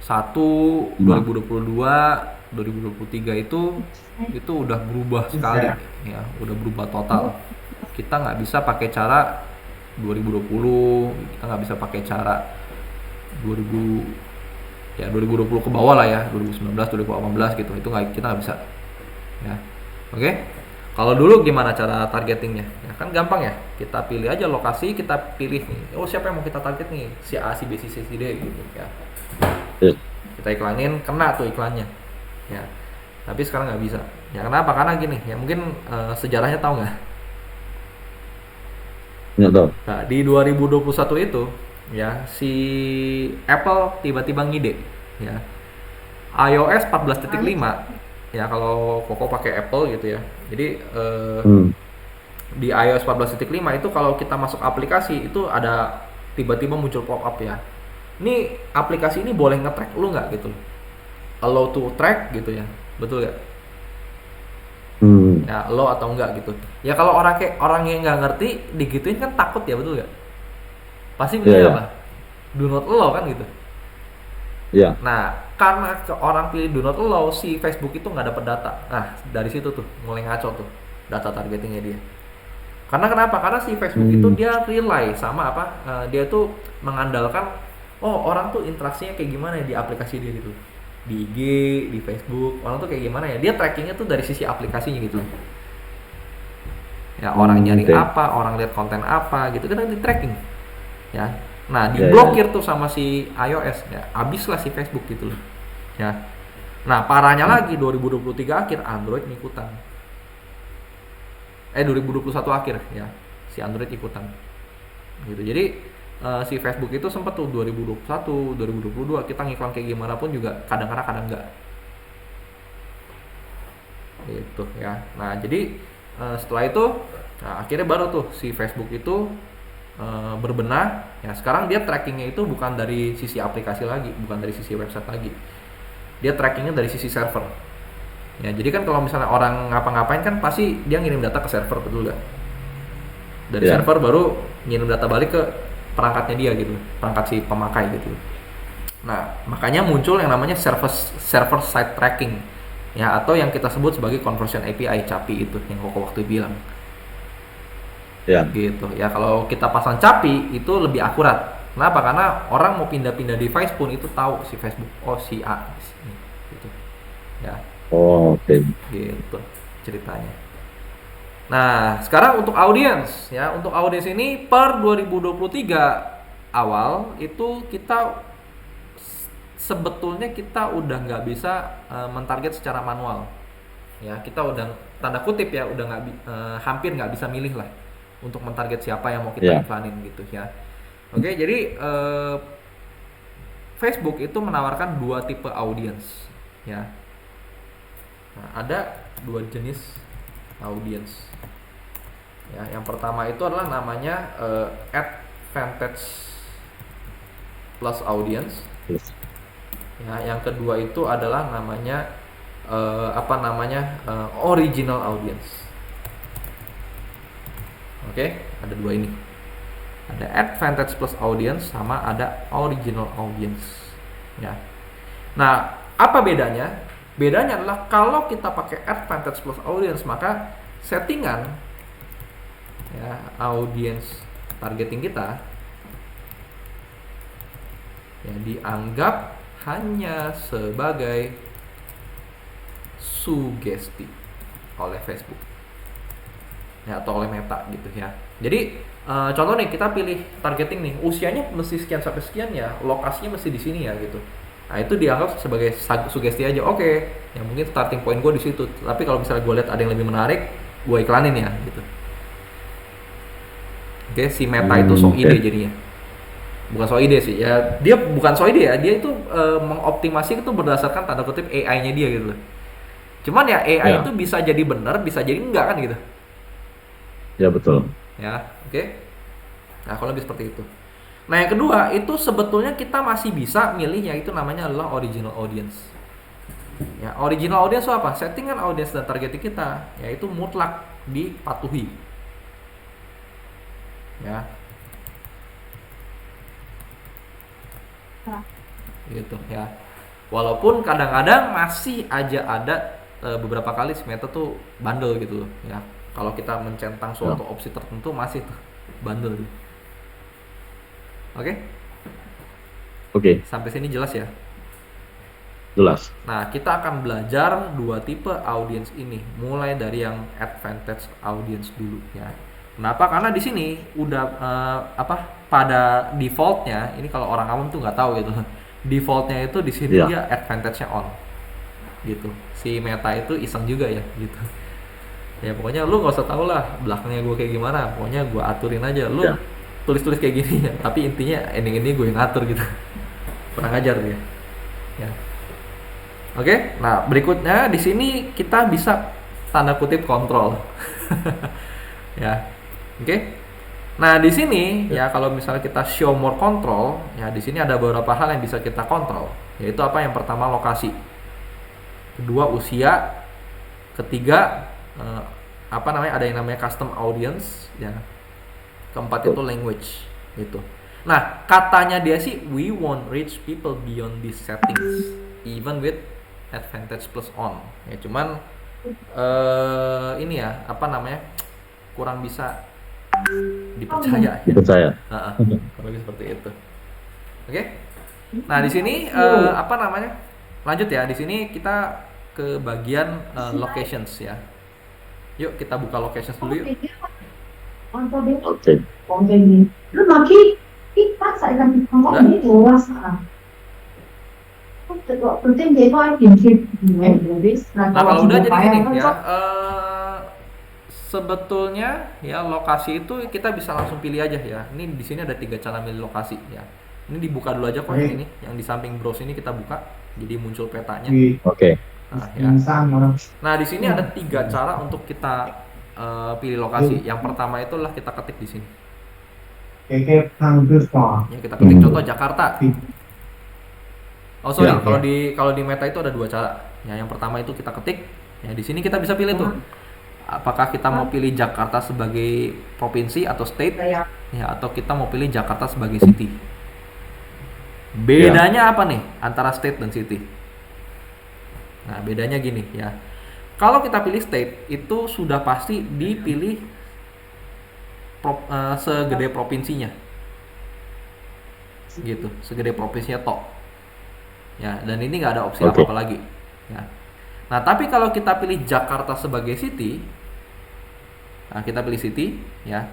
Dua. 2022, 2023 itu udah berubah sekali ya, udah berubah total. Kita nggak bisa pakai cara 2020, kita nggak bisa pakai cara 2000 ya 2020 ke bawah lah ya, 2019, 2018 gitu. Itu nggak, kita nggak bisa. Ya. Oke. Kalau dulu gimana cara targetingnya? Ya kan gampang ya. Kita pilih aja lokasi, kita pilih nih. Oh, siapa yang mau kita target nih? Si A, si B, si C, si D gitu ya. Iya. Kita iklanin, kena tuh iklannya. Ya. Tapi sekarang nggak bisa. Ya kenapa? Karena gini, ya mungkin sejarahnya tahu nggak? Nggak tahu. Nah, di 2021 itu ya si Apple tiba-tiba ngide ya. iOS 14.5 ya, kalau Koko pakai Apple gitu ya. Jadi di iOS 14.5 itu kalau kita masuk aplikasi itu ada tiba-tiba muncul pop-up ya. Ini aplikasi ini boleh nge-track lu nggak gitu. Allow to track gitu ya. Betul nggak? Ya, lo atau enggak gitu. Ya kalau orang yang nggak ngerti digituin kan takut ya, betul nggak? Pasti pilih Iya. apa? Do not allow kan gitu. Iya. Nah, karena orang pilih do not allow, si Facebook itu nggak dapat data. Nah, dari situ tuh mulai ngaco tuh data targetingnya dia. Karena kenapa? Karena si Facebook itu dia rely sama apa? Dia tuh mengandalkan, oh orang tuh interaksinya kayak gimana ya di aplikasi dia gitu. Di IG, di Facebook, orang tuh kayak gimana ya? Dia trackingnya tuh dari sisi aplikasinya gitu. Ya, orang nyari Oke. apa, orang lihat konten apa gitu, kita di tracking. Ya. Nah, Ya, diblokir tuh sama si iOS ya. Habislah si Facebook gitu loh. Ya. Nah, parahnya lagi 2023 akhir Android ikutan. 2021 akhir ya. Si Android ikutan. Gitu. Jadi si Facebook itu sempat tuh 2021, 2022 kita ngiklan kayak gimana pun juga kadang-kadang kadang enggak. Gitu ya. Nah, jadi setelah itu akhirnya baru tuh si Facebook itu berbenah ya. Sekarang dia trackingnya itu bukan dari sisi aplikasi lagi, bukan dari sisi website lagi, dia trackingnya dari sisi server ya. Jadi kan kalau misalnya orang ngapa-ngapain kan pasti dia ngirim data ke server, betul gak? Dari server baru ngirim data balik ke perangkatnya dia gitu, perangkat si pemakai gitu. Nah, makanya muncul yang namanya server side tracking ya, atau yang kita sebut sebagai conversion API, CAPI itu yang Koko waktu bilang. Ya. Gitu ya. Kalau kita pasang CAPI itu lebih akurat. Kenapa? Karena orang mau pindah-pindah device pun itu tahu si Facebook, oh si A gitu ya. Oke. Gitu ceritanya. Nah, sekarang untuk audiens ya, untuk audiens ini per 2023 awal itu kita sebetulnya kita udah nggak bisa mentarget secara manual ya. Kita udah tanda kutip ya, udah nggak hampir nggak bisa milih lah untuk mentarget siapa yang mau kita iklanin gitu ya. Oke, jadi Facebook itu menawarkan dua tipe audiens ya. Nah, ada dua jenis audiens ya. Yang pertama itu adalah namanya advantage plus audience ya. Yang kedua itu adalah namanya original audience. Oke, ada dua ini. Ada advantage plus audience sama ada original audience. Ya. Nah, apa bedanya? Bedanya adalah kalau kita pakai advantage plus audience, maka settingan ya audience targeting kita ya dianggap hanya sebagai sugesti oleh Facebook ya, atau oleh Meta gitu ya. Jadi contoh nih, kita pilih targeting nih, usianya mesti sekian sampai sekian ya, lokasinya mesti di sini ya gitu. Nah, itu dianggap sebagai sugesti aja. Oke, yang mungkin starting point gue di situ. Tapi kalau misalnya gue lihat ada yang lebih menarik, gue iklanin ya gitu. Oke, si Meta itu so ide jadinya. Bukan so ide sih ya, dia bukan so ide ya, dia itu mengoptimasi itu berdasarkan tanda kutip AI-nya dia gitu. Cuman ya AI itu bisa jadi benar, bisa jadi enggak kan gitu. Ya betul. Ya, oke. Nah, kalau lebih seperti itu. Nah, yang kedua itu sebetulnya kita masih bisa milih, yaitu namanya adalah original audience. Ya, original audience itu apa? Settingan audience dan targeting kita yaitu mutlak dipatuhi. Ya. Gitu ya. Walaupun kadang-kadang masih aja ada beberapa kali si Meta tuh bandel gitu loh ya. Kalau kita mencentang suatu opsi tertentu masih tuh bandel. Oke? Oke, Sampai sini jelas ya? jelas. Nah, kita akan belajar dua tipe audience ini, mulai dari yang advantage audience dulu ya. Kenapa? Karena di sini udah pada defaultnya, ini kalau orang awam tuh nggak tahu gitu. Defaultnya itu di sini dia advantage-nya on, gitu. Si Meta itu iseng juga ya, gitu. Ya pokoknya lu nggak usah tahu lah belakangnya gue kayak gimana, pokoknya gue aturin aja. Lu tulis-tulis kayak gini ya, tapi intinya ending ini gue yang ngatur gitu. Kurang ajar dia. Ya. Oke, nah berikutnya di sini kita bisa tanda kutip kontrol, ya, oke. Nah di sini ya kalau misalnya kita show more control, ya di sini ada beberapa hal yang bisa kita kontrol, yaitu apa? Yang pertama lokasi, kedua usia, ketiga ada yang namanya custom audience, ya, keempat itu language, gitu. Nah katanya dia sih we won't reach people beyond these settings, even with advantage plus on ya, cuman ini ya kurang bisa dipercaya ya. Dipercaya. Kurang lebih seperti itu. Oke. Nah di sini lanjut ya, di sini kita ke bagian locations ya. Yuk kita buka locations dulu yuk. Oke. Lu maki kita saya kan ngomong itu rasa. Nah kalau udah jadi gini ya, sebetulnya ya lokasi itu kita bisa langsung pilih aja ya. Ini di sini ada 3 cara milih lokasi ya. Ini dibuka dulu aja kok ini, yang di samping browse ini kita buka, jadi muncul petanya. Oke. Nah, ya. Nah di sini ada 3 cara untuk kita pilih lokasi. Yang pertama itulah kita ketik di sini. Ya kita ketik contoh Jakarta. Oh sorry, kalau di Meta itu ada 2 cara. Ya, yang pertama itu kita ketik. Ya di sini kita bisa pilih tuh. Apakah kita mau pilih Jakarta sebagai provinsi atau state, ya, atau kita mau pilih Jakarta sebagai city. Bedanya apa nih antara state dan city? Nah bedanya gini ya. Kalau kita pilih state itu sudah pasti dipilih segede provinsinya, gitu, segede provinsinya tok. Ya, dan ini nggak ada opsi apa-apa lagi. Ya. Nah, tapi kalau kita pilih Jakarta sebagai city, nah kita pilih city, ya.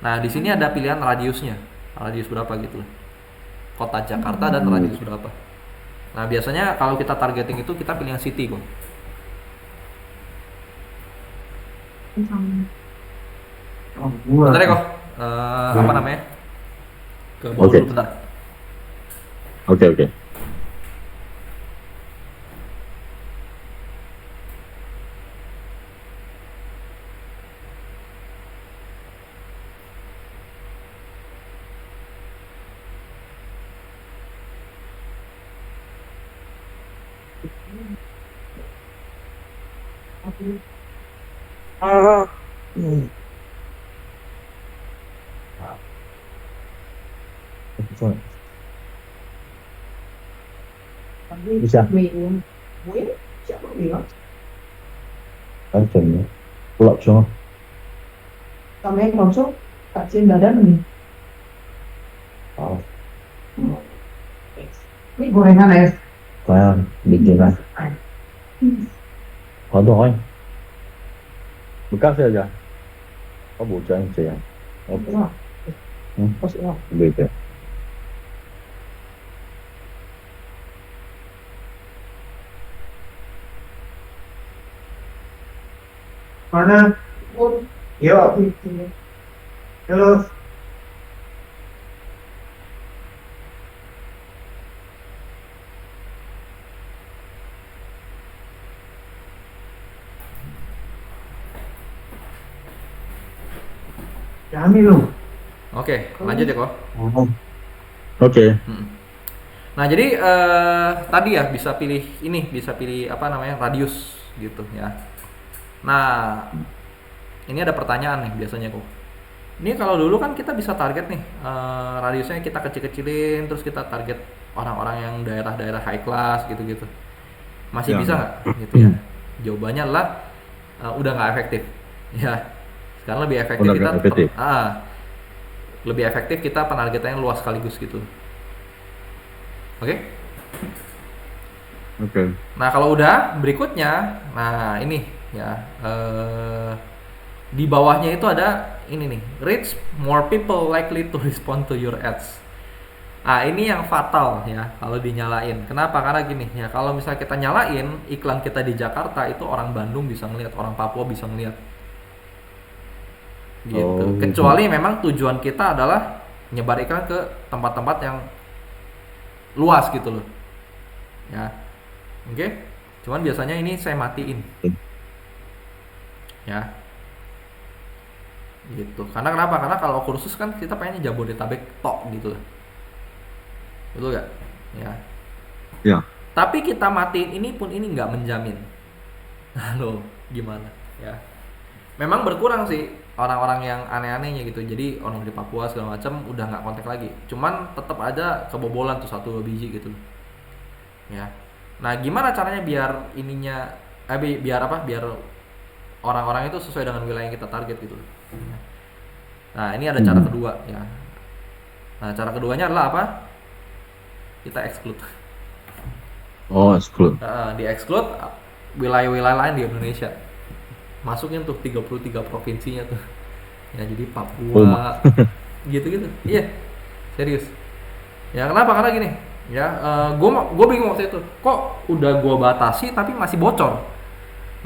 Nah, di sini ada pilihan radiusnya, radius berapa gitu, kota Jakarta dan radius berapa. Nah, biasanya kalau kita targeting itu kita pilih yang city kok. Bentar ya kok, ke bawah dulu bentar. Oke. Bisa. Anjing. Pulak semua. Kami langsung kacin badan nih. Oh, Ini gorengan ya. kayak bikin lah. Thôi. Bekas aja. Có bộ trang gì à? Có sữa không? Được rồi. Mana? Yo. Hello. Kami lu. Oke, lanjut ya kok. Oke. Nah jadi tadi ya bisa pilih radius gitu ya. Nah ini ada pertanyaan nih biasanya kok. Ini kalau dulu kan kita bisa target nih radiusnya kita kecil-kecilin, terus kita target orang-orang yang daerah-daerah high class gitu-gitu. Masih Ya. bisa nggak gitu ya? Jawabannya adalah udah nggak efektif. Ya, sekarang lebih efektif Udah kita nggak efektif. lebih efektif kita penargetannya luas sekaligus gitu. Oke? Oke. Nah kalau udah berikutnya, nah ini ya di bawahnya itu ada ini nih, reach more people likely to respond to your ads. Ah ini yang fatal ya kalau dinyalain. Kenapa? Karena gini ya, kalau misalnya kita nyalain iklan kita di Jakarta itu orang Bandung bisa ngeliat, orang Papua bisa ngeliat. Gitu. Oh. Kecuali memang tujuan kita adalah nyebar iklan ke tempat-tempat yang luas gitu loh. Ya. Oke. Cuman biasanya ini saya matiin. Ya. Gitu. Karena kenapa? Karena kalau kursus kan kita pengennya Jabodetabek tok gitu loh. Betul gak? Ya. Ya. Tapi kita matiin ini pun ini nggak menjamin. Halo, gimana? Ya. Memang berkurang sih orang-orang yang aneh-anehnya gitu. Jadi orang di Papua segala macam udah nggak kontak lagi. Cuman tetap aja kebobolan tuh 1-2 biji gitu. Ya. Nah, gimana caranya biar ininya biar apa? Biar orang-orang itu sesuai dengan wilayah yang kita target gitu. Nah, ini ada cara kedua ya. Nah, cara keduanya adalah apa? Kita exclude. Oh, exclude. Di exclude wilayah-wilayah lain di Indonesia. Masukin tuh 33 provinsinya tuh. Ya jadi Papua gitu-gitu. Iya. Serius. Ya kenapa? Karena gini. Ya, gue bingung waktu itu. Kok udah gue batasi tapi masih bocor.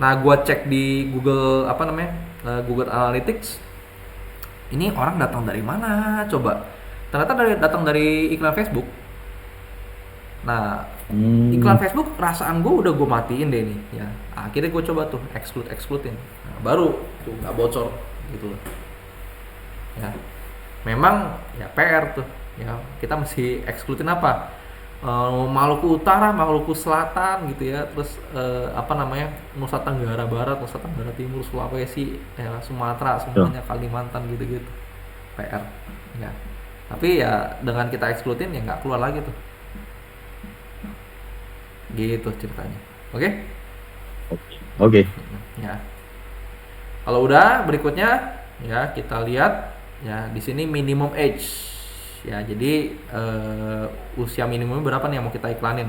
Nah, gue cek di Google Google Analytics. Ini orang datang dari mana? Coba. Ternyata datang dari iklan Facebook. Nah, iklan Facebook perasaan gue udah gue matiin deh nih ya. Akhirnya gue coba tuh excludein. Nah, baru tuh nggak bocor gitu loh. Ya, memang ya PR tuh. Ya, kita mesti excludein apa? Maluku Utara, Maluku Selatan gitu ya. Terus Nusa Tenggara Barat, Nusa Tenggara Timur, Sulawesi, ya, Sumatera, semuanya Kalimantan gitu-gitu. PR. Ya. Tapi ya dengan kita excludein ya nggak keluar lagi tuh. Gitu ceritanya. Oke? Oke. Ya. Kalau udah berikutnya ya kita lihat ya di sini minimum age. Ya, jadi usia minimumnya berapa nih yang mau kita iklanin.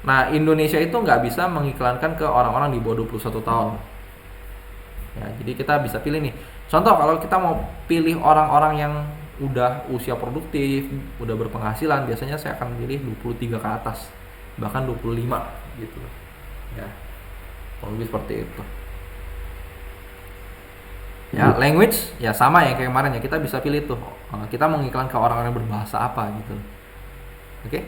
Nah, Indonesia itu nggak bisa mengiklankan ke orang-orang di bawah 21 tahun. Ya, jadi kita bisa pilih nih. Contoh kalau kita mau pilih orang-orang yang udah usia produktif, udah berpenghasilan, biasanya saya akan pilih 23 ke atas. Bahkan 25 gitu ya, lebih seperti itu ya. Language ya sama ya kayak kemarin ya, kita bisa pilih tuh kita mau ngiklan ke orang-orang yang berbahasa apa gitu. Oke.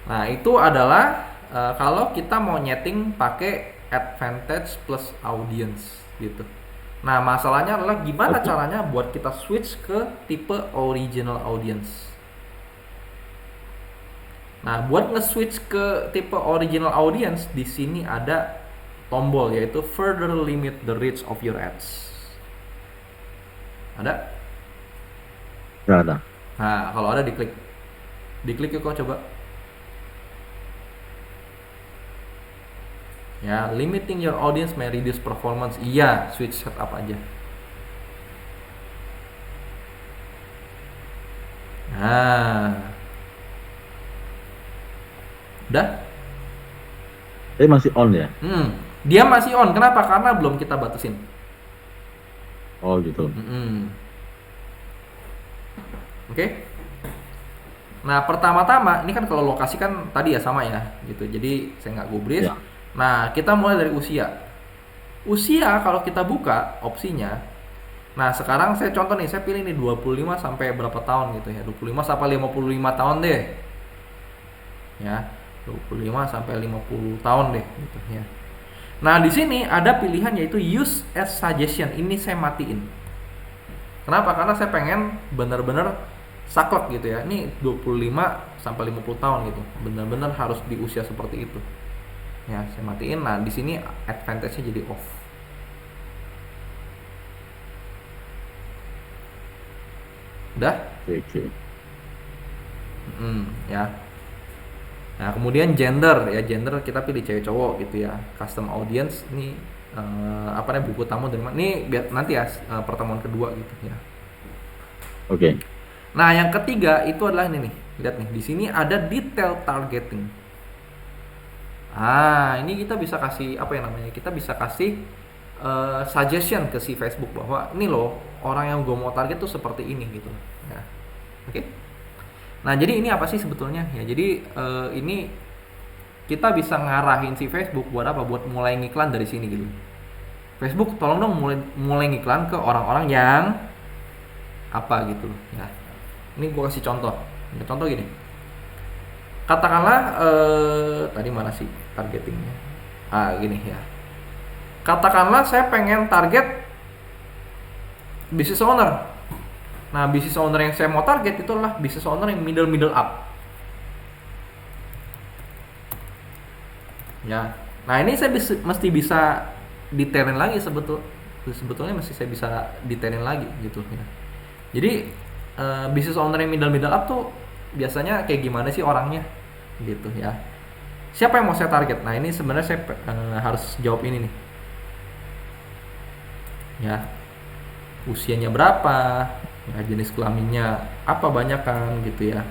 Nah itu adalah kalau kita mau nyeting pakai advantage plus audience gitu. Nah masalahnya adalah gimana caranya buat kita switch ke tipe original audience. Nah, buat nge-switch ke tipe original audience, di sini ada tombol yaitu further limit the reach of your ads. Ada? Nggak ada. Nah, kalau ada diklik. Diklik yuk kok coba. Ya, limiting your audience may reduce performance. Iya, switch setup aja. Nah. Udah? Masih on ya? Dia masih on. Kenapa? Karena belum kita batasin. Oh gitu. Oke. Nah pertama-tama ini kan kalau lokasi kan tadi ya sama ya gitu. Jadi saya nggak gubris. Ya. Nah kita mulai dari usia. Usia kalau kita buka opsinya. Nah sekarang saya contoh nih, saya pilih nih 25 sampai berapa tahun gitu ya. 25 sampai 55 tahun deh. Ya. 25 sampai 50 tahun deh gitu ya. Nah, di sini ada pilihan yaitu use as suggestion. Ini saya matiin. Kenapa? Karena saya pengen benar-benar saklek gitu ya. Ini 25 sampai 50 tahun gitu. Benar-benar harus di usia seperti itu. Ya, saya matiin. Nah, di sini advantage-nya jadi off. Udah? Oke. Ya. Nah, kemudian gender ya, gender kita pilih cewek cowok gitu ya. Custom audience ini apa namanya, buku tamu dari mana? Ini biar nanti ya pertemuan kedua gitu ya. Oke. Nah, yang ketiga itu adalah ini nih. Lihat nih, di sini ada detail targeting. Ini kita bisa kasih apa ya namanya? Kita bisa kasih suggestion ke si Facebook bahwa ini loh orang yang gue mau target tuh seperti ini gitu. Ya. Oke. Nah, jadi ini apa sih sebetulnya? Ya, jadi ini kita bisa ngarahin si Facebook buat apa? Buat mulai ngiklan dari sini gitu. Facebook tolong dong mulai ngiklan ke orang-orang yang apa gitu ya. Ini gue kasih contoh. Contoh gini. Katakanlah tadi mana sih targetingnya? Gini ya. Katakanlah saya pengen target business owner. Nah, business owner yang saya mau target itu adalah business owner yang middle up. Ya. Nah, ini saya mesti bisa detailin lagi sebetulnya mesti saya bisa detailin lagi gitu ya. Jadi business owner yang middle up tuh biasanya kayak gimana sih orangnya gitu ya. Siapa yang mau saya target? Nah, ini sebenarnya saya harus jawab ini nih. Ya. Usianya berapa? Ya, jenis kelaminnya apa banyak kan gitu ya,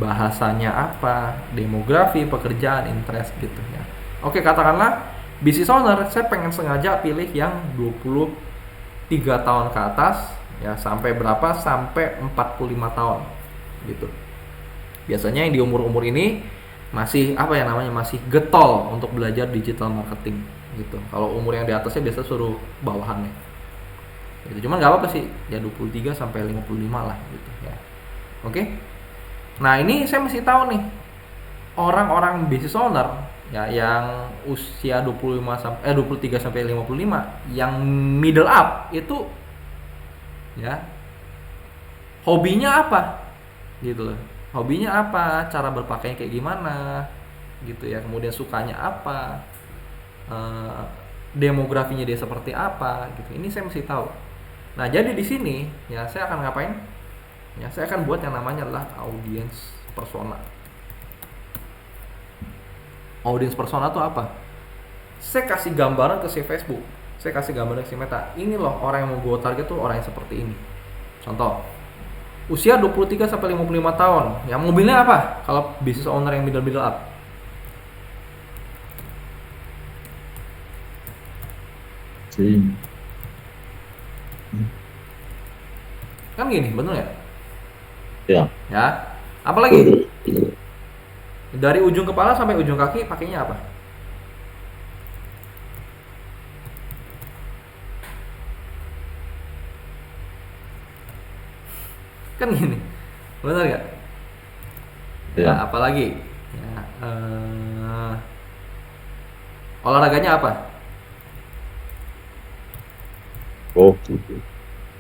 bahasanya apa, demografi, pekerjaan, interest gitu ya. Oke, katakanlah business owner saya pengen sengaja pilih yang 23 tahun ke atas ya, sampai berapa, sampai 45 tahun gitu. Biasanya yang di umur-umur ini masih apa ya namanya, masih getol untuk belajar digital marketing gitu. Kalau umur yang di atasnya biasa suruh bawahannya gitu. Cuman nggak apa-apa sih ya, 23 sampai 55 lah gitu ya. Oke. Nah, ini saya mesti tahu nih orang-orang business owner ya yang usia 23 sampai 55 yang middle up itu ya hobinya apa gitu loh. Hobinya apa, cara berpakaian kayak gimana gitu ya, kemudian sukanya apa, demografinya dia seperti apa gitu. Ini saya mesti tahu. Nah, jadi di sini ya saya akan ngapain? Ya, saya akan buat yang namanya adalah audience persona. Audience persona itu apa? Saya kasih gambaran ke si Facebook, saya kasih gambaran ke si Meta. Ini loh orang yang mau gue target tuh orang yang seperti ini. Contoh, usia 23 sampai 55 tahun. Ya, mobilnya apa? Kalau business owner yang middle up. Kan gini, bener ya? Ya. Ya. Apalagi dari ujung kepala sampai ujung kaki pakainya apa? Kan gini, bener gak? Ya, apalagi ya, olahraganya apa? Oh,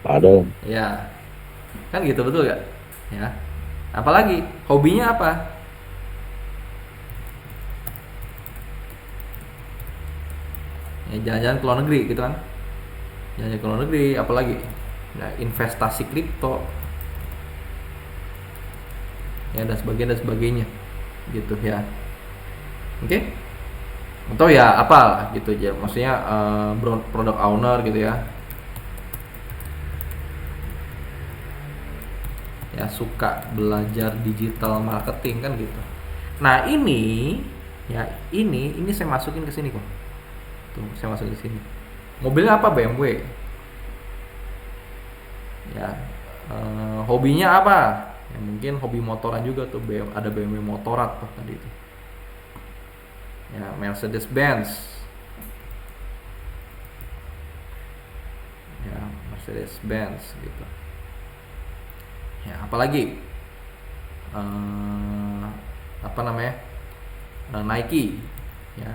ada. Ya, kan gitu, betul gak? Ya, apalagi hobinya apa? Ya, jalan-jalan ke luar negeri gitu kan? Jalan-jalan ke luar negeri, apalagi? Nah, investasi kripto, ya dan sebagainya gitu ya. Oke? Atau ya apa gitu aja, maksudnya product owner gitu ya. Ya, suka belajar digital marketing kan gitu. Nah, ini ya ini saya masukin ke sini kok. Tuh, saya masukin ke sini. Mobilnya apa? BMW. Ya, hobinya apa? Ya, mungkin hobi motoran juga tuh, ada BMW Motorrad tuh tadi itu. Ya, Mercedes Benz. Ya, Mercedes Benz gitu. Ya, apalagi apa namanya, Nike ya,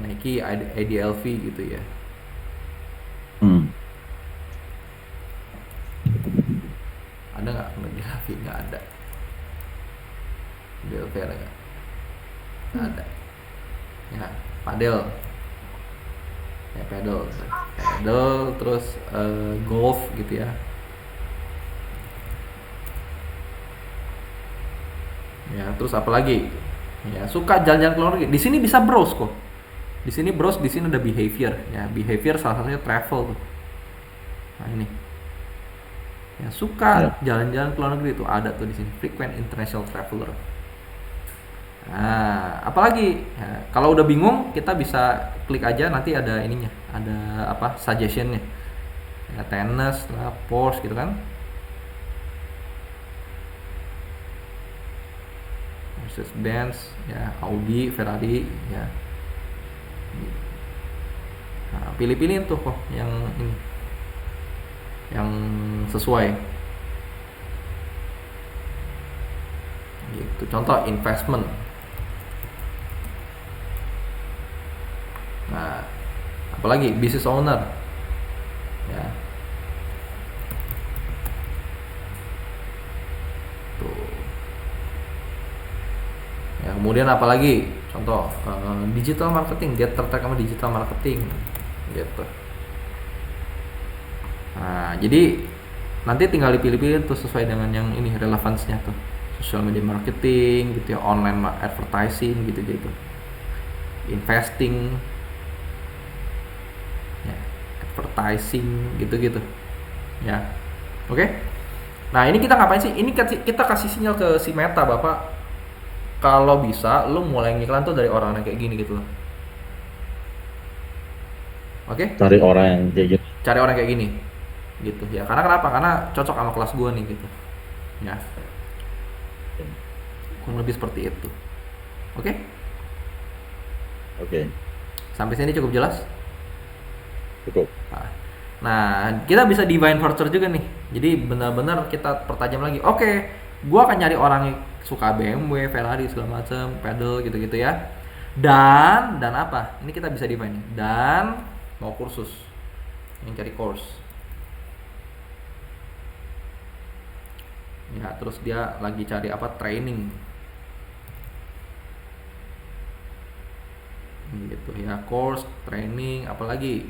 Nike IDLV gitu ya. Ada nggak IDLV? Nggak ada. IDLV ada nggak? Nggak ada. Ya, padel ya, pedal terus golf gitu ya. Ya, terus apa lagi? Ya, suka jalan-jalan ke luar negeri. Di sini bisa browse kok. Di sini browse, di sini ada behavior. Ya, behavior salah satunya travel tuh. Nah, ini. Ya, suka jalan-jalan ke luar negeri itu ada tuh di sini, frequent international traveler. Nah, apalagi ya, kalau udah bingung kita bisa klik aja, nanti ada ininya, ada apa suggestionnya, ya, tennis lah, Porsche gitu kan, Mercedes-Benz, ya, Audi, Ferrari, ya. Nah, pilih-pilih tuh kok yang ini, yang sesuai. Gitu. Contoh investment. Nah, apalagi business owner, ya. Tuh. Ya, kemudian apalagi? Contoh digital marketing, dia tertarik sama digital marketing, gitu. Nah, jadi nanti tinggal dipilih-pilih tuh sesuai dengan yang ini relevansinya tuh. Social media marketing, gitu ya, online advertising, gitu-gitu. Investing, ya, advertising, gitu-gitu. Ya, oke. Nah, ini kita ngapain sih? Ini kita kasih sinyal ke si Meta, Bapak. Kalau bisa, lu mulai ngiklan tuh dari orang yang kayak gini gitu loh. Oke? Cari orang yang kayak gitu. Cari orang kayak gini, gitu ya. Karena kenapa? Karena cocok sama kelas gua nih, gitu. Ya. Kurang lebih seperti itu. Oke? Oke, Sampai sini cukup jelas? cukup. Nah, kita bisa divine virtue juga nih. Jadi benar-benar kita pertajam lagi. Oke, gua akan nyari orang yang suka BMW, Ferrari segala macam, pedal gitu-gitu ya. Dan apa? Ini kita bisa define. Dan mau kursus. Yang cari course. Ya, terus dia lagi cari apa? Training. Gitu ya, course, training, apalagi?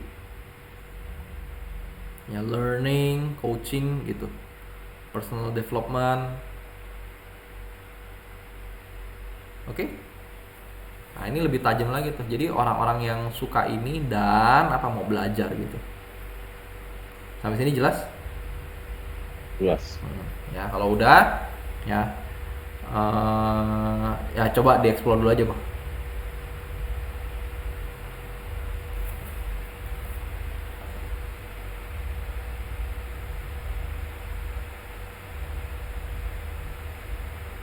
Ya, learning, coaching gitu. Personal development. Oke? Nah, ini lebih tajam lagi tuh. Jadi orang-orang yang suka ini dan apa mau belajar gitu. Sampai sini jelas? Jelas. Ya, kalau udah ya ya coba dieksplor dulu aja, Pak.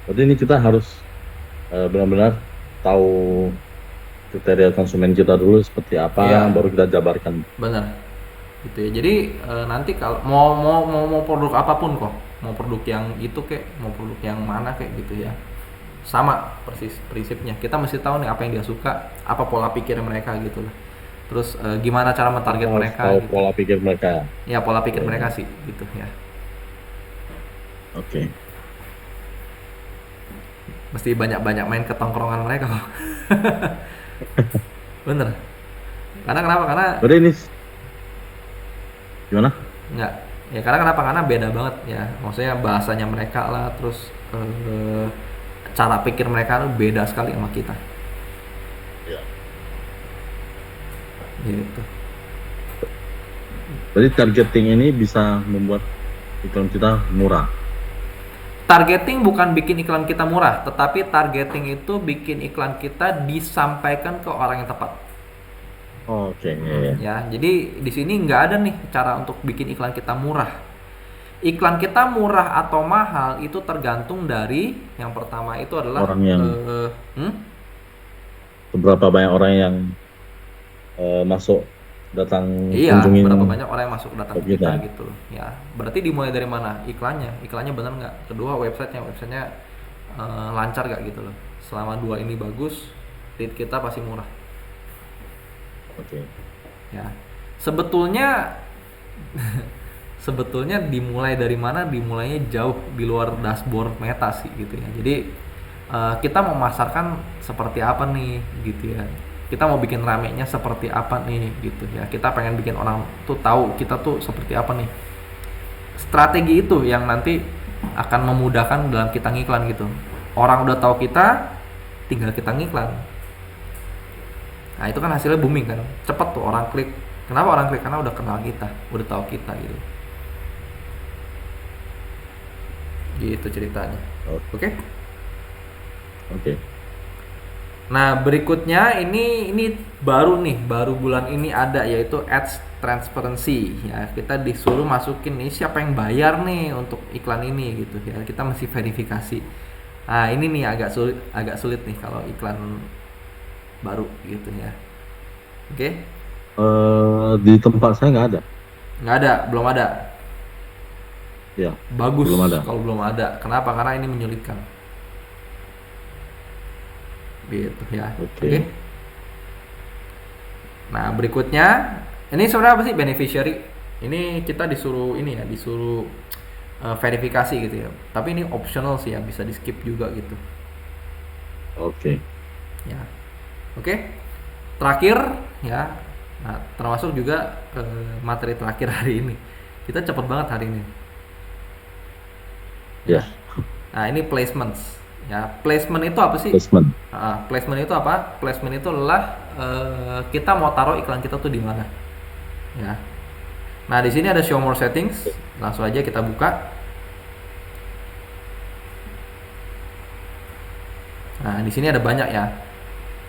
Berarti ini kita harus benar-benar tahu kriteria konsumen kita dulu seperti apa, Iya. baru kita jabarkan. Bener. Gitu ya. Jadi nanti kalau mau produk apapun kok, mau produk yang itu kek, mau produk yang mana kek gitu ya. Sama persis prinsipnya. Kita mesti tahu nih apa yang dia suka, apa pola pikir mereka gitu loh. Terus gimana cara mentarget Kita harus mereka tahu gitu. pola pikir mereka. Ya, pola pikir mereka sih gitu ya. Oke. Mesti banyak-banyak main ke tongkrongan mereka kok. Bener. Karena kenapa? Karena Berarti ini gimana? enggak. Ya karena kenapa? Karena beda banget ya. Maksudnya bahasanya mereka lah, terus cara pikir mereka tuh beda sekali sama kita. Ya. Gitu. Berarti targeting ini bisa membuat iklan kita murah. Targeting bukan bikin iklan kita murah, tetapi targeting itu bikin iklan kita disampaikan ke orang yang tepat. Oke. Iya. Ya, jadi di sini nggak ada nih cara untuk bikin iklan kita murah. Iklan kita murah atau mahal itu tergantung dari yang pertama itu adalah Orang yang seberapa banyak orang yang masuk datang iya, kunjungin berapa banyak orang yang masuk datang ke kita kita. gitu. Ya, berarti dimulai dari mana? Iklannya benar nggak? Kedua websitenya lancar nggak gitu loh. Selama dua ini bagus, lead kita pasti murah. Oke. Ya, sebetulnya dimulai dari mana? Dimulainya jauh di luar dashboard Meta sih gitu ya. Jadi kita memasarkan seperti apa nih gitu ya. Kita mau bikin ramenya seperti apa nih gitu ya. Kita pengen bikin orang tuh tahu kita tuh seperti apa nih. Strategi itu yang nanti akan memudahkan dalam kita ngiklan gitu. orang udah tahu kita, tinggal kita ngiklan. Nah itu kan hasilnya booming kan, cepet tuh orang klik. Kenapa orang klik? Karena udah kenal kita, udah tahu kita gitu. Gitu ceritanya. Oke. Oke. Nah berikutnya ini baru nih, baru bulan ini ada, yaitu ads transparency ya. Kita disuruh masukin nih siapa yang bayar nih untuk iklan ini gitu ya. Kita mesti verifikasi. Nah ini nih agak sulit nih kalau iklan baru gitu ya. Oke. Di tempat saya nggak ada. Nggak ada, belum ada. Ya, Bagus belum ada. kalau belum ada. Kenapa? Karena ini menyulitkan. Gitu ya. Oke. Nah berikutnya ini sebenarnya apa sih beneficiary? Ini kita disuruh verifikasi gitu ya. Tapi ini optional sih ya, bisa di skip juga gitu. Oke. Ya. Oke. Terakhir ya. Nah termasuk juga materi terakhir hari ini. Kita cepet banget hari ini. Ya. Nah ini placements. Ya, placement itu apa sih? Placement. Placement itu apa? Placement itu adalah kita mau taruh iklan kita tuh di mana. Ya. Nah, di sini ada show more settings. Langsung aja kita buka. Nah, di sini ada banyak ya.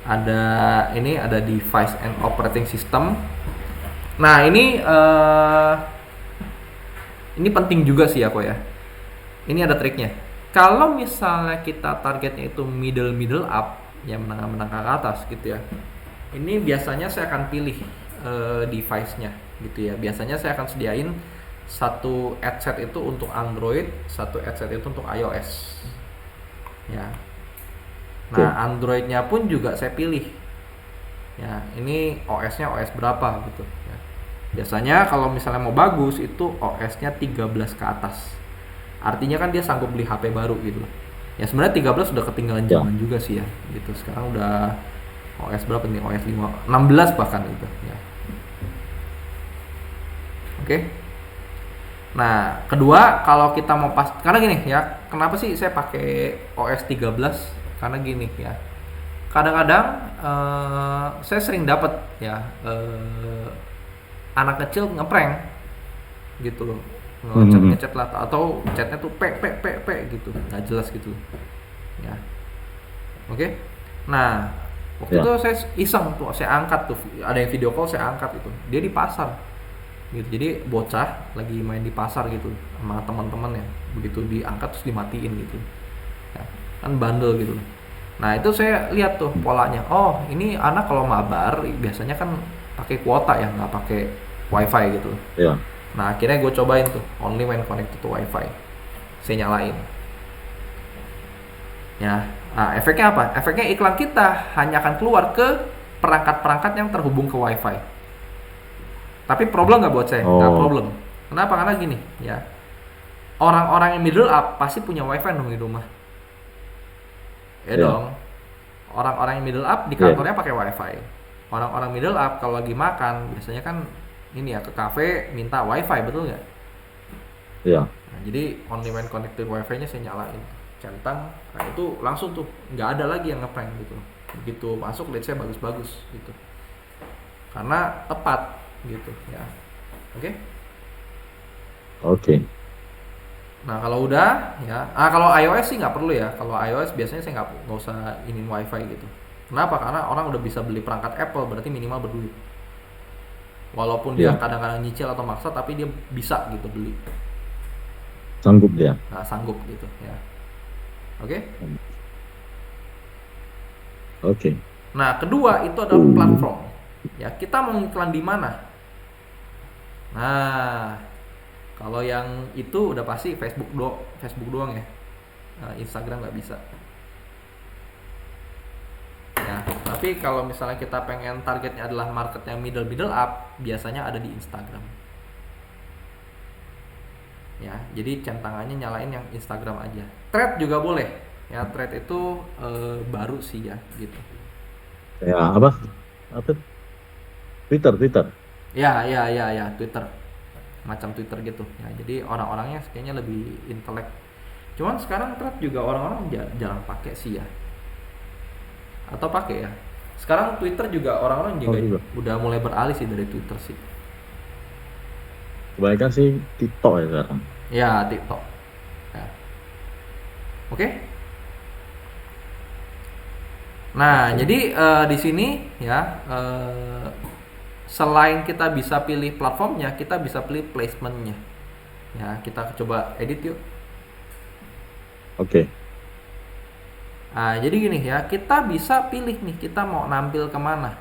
Ada device and operating system. Nah, ini penting juga sih ya kok ya. Ini ada triknya. Kalau misalnya kita targetnya itu middle up, ya menengah ke atas gitu ya. Ini biasanya saya akan pilih device-nya gitu ya. Biasanya saya akan sediain satu adset itu untuk Android, satu adset itu untuk iOS. Ya. Nah, Android-nya pun juga saya pilih. Ya, ini OS-nya OS berapa gitu ya. Biasanya kalau misalnya mau bagus itu OS-nya 13 ke atas. Artinya kan dia sanggup beli HP baru gitu. Ya sebenarnya 13 udah ketinggalan zaman juga sih ya. Gitu. Sekarang udah OS berapa nih? OS 5, 16 bahkan gitu ya. Oke. Nah, kedua kalau kita mau karena gini ya, kenapa sih saya pakai OS 13? Karena gini ya. Kadang-kadang saya sering dapat ya anak kecil ngeprank gitu loh. Ngechat lah atau chatnya tuh p gitu, nggak jelas gitu ya. Oke. Nah waktu itu saya iseng tuh, saya angkat tuh, ada yang video call saya angkat itu, dia di pasar gitu. Jadi bocah lagi main di pasar gitu sama teman-teman ya, begitu diangkat terus dimatiin gitu ya, kan bandel gitu. Nah itu saya lihat tuh polanya, oh ini anak kalau mabar biasanya kan pakai kuota ya, nggak pakai wifi gitu ya. Nah akhirnya gue cobain tuh only when connected to wifi, saya nyalain ya. Nah efeknya apa? Efeknya iklan kita hanya akan keluar ke perangkat-perangkat yang terhubung ke wifi. Tapi problem nggak buat saya? Nggak problem. Kenapa? Karena gini ya, orang-orang yang middle up pasti punya wifi dong di rumah ya dong. Orang-orang yang middle up di kantornya pakai wifi. Orang-orang middle up kalau lagi makan biasanya kan ini ya ke kafe minta wifi, betul nggak? Iya. Nah, jadi only when connected wifi-nya saya nyalain, centang. Nah itu langsung tuh nggak ada lagi yang ngeprank gitu. Begitu masuk lead saya bagus-bagus gitu, karena tepat gitu ya. Oke. Nah kalau udah ya, kalau iOS sih nggak perlu ya. Kalau iOS biasanya saya nggak usah inin wifi gitu. Kenapa? Karena orang udah bisa beli perangkat Apple, berarti minimal berduit. Walaupun dia kadang-kadang nyicil atau maksa, tapi dia bisa gitu beli. Sanggup dia. Nah, sanggup gitu ya. Oke. Nah, kedua itu adalah platform. Ya, kita mau iklan di mana? Nah, kalau yang itu udah pasti Facebook doang ya. Instagram nggak bisa. Ya, tapi kalau misalnya kita pengen targetnya adalah market yang middle up, biasanya ada di Instagram. Ya, jadi centangannya nyalain yang Instagram aja. Thread juga boleh. Ya, thread itu baru sih ya, gitu. Ya, apa? Twitter. Ya, Twitter. Macam Twitter gitu. Ya, jadi orang-orangnya kayaknya lebih intelek. Cuman sekarang thread juga orang-orang jarang pakai sih ya. Atau pakai ya. Sekarang Twitter juga orang-orang juga juga. udah mulai beralih sih dari Twitter sih. Kebanyakan sih TikTok ya sekarang. Ya, TikTok. Ya. Oke. Nah, jadi di sini ya selain kita bisa pilih platformnya, kita bisa pilih placementnya. Ya, kita coba edit yuk. Oke. Nah, jadi gini ya, kita bisa pilih nih, kita mau nampil kemana.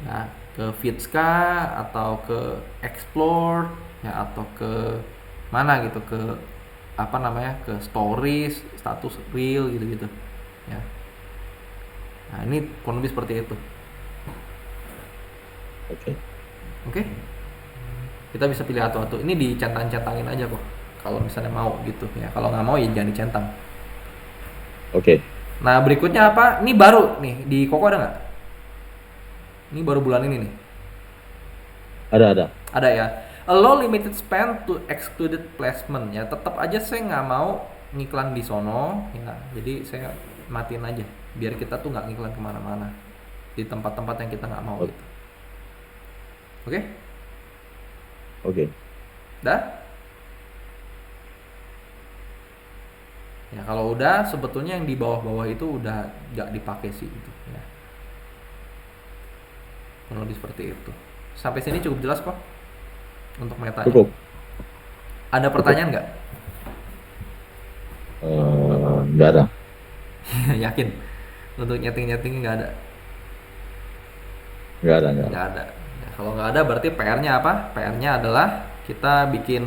Ya, ke feeds kah, atau ke explore, ya, atau ke mana gitu, ke apa namanya, ke stories, status reel gitu-gitu. Ya. Nah, ini kurang lebih seperti itu. Oke. Oke? Kita bisa pilih atu-atu. Ini dicentang-centangin aja kok. Kalau misalnya mau gitu ya. Kalau nggak mau ya jangan dicentang. Oke. Nah, berikutnya apa? Ini baru nih, di Koko ada nggak? Ini baru bulan ini nih. Ada. Ada ya. Allow limited spend to excluded placement ya. Tetap aja saya nggak mau ngiklan di sono ya. Jadi saya matiin aja biar kita tuh nggak ngiklan kemana-mana di tempat-tempat yang kita nggak mau gitu. Oke? Oke. Dah? Ya kalau udah sebetulnya yang di bawah-bawah itu udah nggak dipakai sih itu ya. Kurang lebih seperti itu. Sampai sini cukup jelas kok untuk metanya. Cukup. Ada pertanyaan nggak? Nggak ada. Yakin? Untuk nyeting-nyeting nggak ada? Nggak ada. Nggak ada. Ya, kalau nggak ada berarti PR-nya apa? PR-nya adalah kita bikin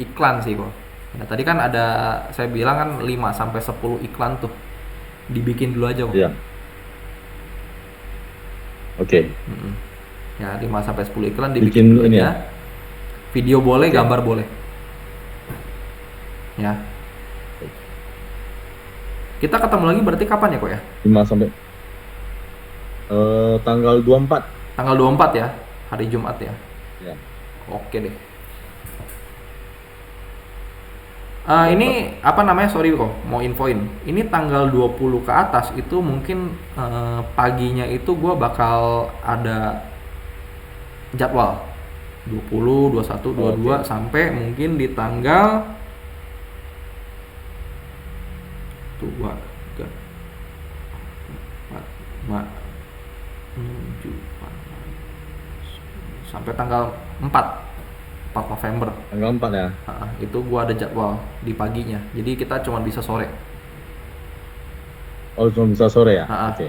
iklan sih kok. Ya, tadi kan ada saya bilang kan 5 sampai 10 iklan tuh. Dibikin dulu aja kok. Iya. Oke. Ya 5 sampai 10 iklan Bikin dibikin dulu ini aja. Video boleh, Oke. gambar boleh. Ya. Kita ketemu lagi berarti kapan ya kok ya? 5 sampai tanggal 24. Tanggal 24 ya, hari Jumat ya. Ya. Oke deh. Ini apa namanya, sorry kok mau infoin. Ini tanggal 20 ke atas itu mungkin paginya itu gue bakal ada jadwal 20, 21, 22 Oke. sampai mungkin di tanggal 2, 3, 4, 5, 6, 7, 8, sampai tanggal 4 November. Tanggal 4 ya. Itu gua ada jadwal di paginya. Jadi kita cuma bisa sore. Oh, cuma bisa sore ya? Oke.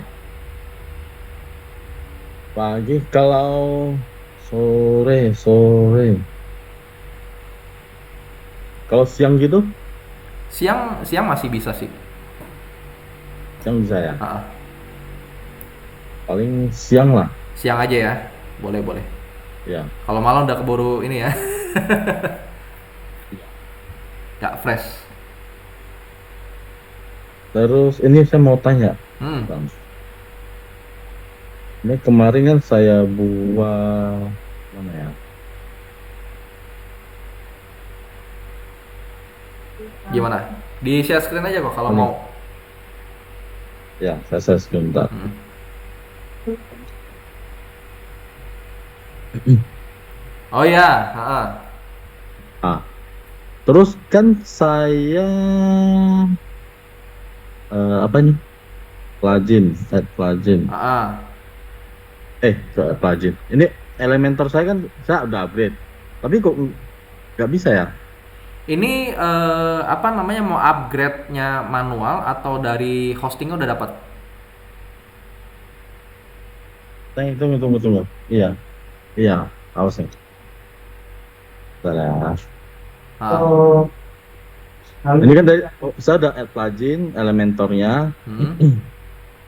Pagi kalau sore. Kalau siang gitu? Siang masih bisa sih. Siang bisa ya? Paling siang lah. Siang aja ya. Boleh. Ya. Kalau malam udah keburu ini ya. Gak fresh. Terus ini saya mau tanya, Bang. Ini kemarin kan saya buat mana ya? Gimana? Di share screen aja kok kalau mau. Ya, saya sebentar. Oh ya, Terus kan saya apa nih? Plugin. Plugin. Ini Elementor saya kan saya udah upgrade. Tapi kok nggak bisa ya? Ini apa namanya, mau upgrade-nya manual atau dari hostingnya udah dapat? Tunggu. Iya, awas nih. Bentar ya. Ini kan dari saya udah add plugin Elementornya.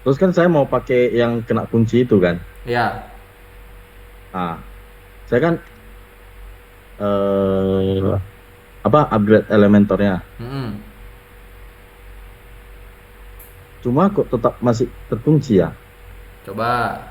Terus kan saya mau pakai yang kena kunci itu kan. Iya. Saya kan upgrade Elementornya. Cuma kok tetap masih terkunci ya? Coba.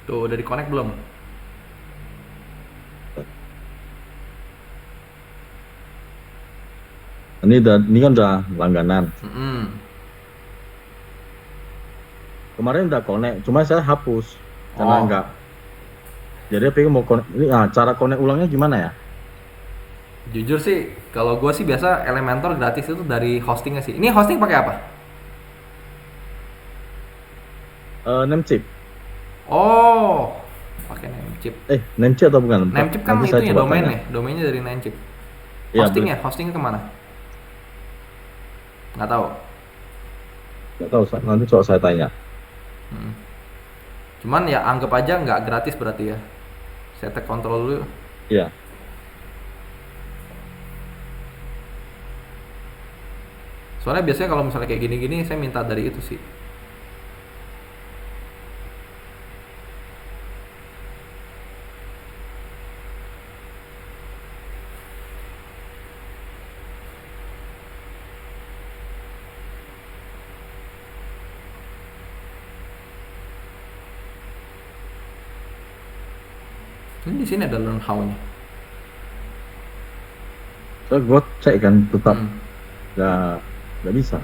Tuh udah di connect belum? Ini kan udah langganan. Mm-mm. Kemarin udah connect, cuma saya hapus karena Oh. enggak. Jadi aku mau connect. Cara connect ulangnya gimana ya? Jujur sih, kalau gue sih biasa Elementor gratis itu dari hostingnya sih. Ini hosting pakai apa? Namecheap. Oh, pakai Namecheap. Namecheap atau bukan? Namecheap kan Nanti itu saya ya coba domainnya, tanya. domainnya dari Namecheap. Iya, Hostingnya kemana? Nggak tahu. nggak tahu. Nanti coba saya tanya. Mm. Cuman ya anggap aja nggak gratis berarti ya. Saya take kontrol dulu. Iya. Soalnya biasanya kalau misalnya kayak gini-gini saya minta dari itu sih. Ini di sini ada learn how-nya. So gue cek kan tetap Hmm. nggak bisa.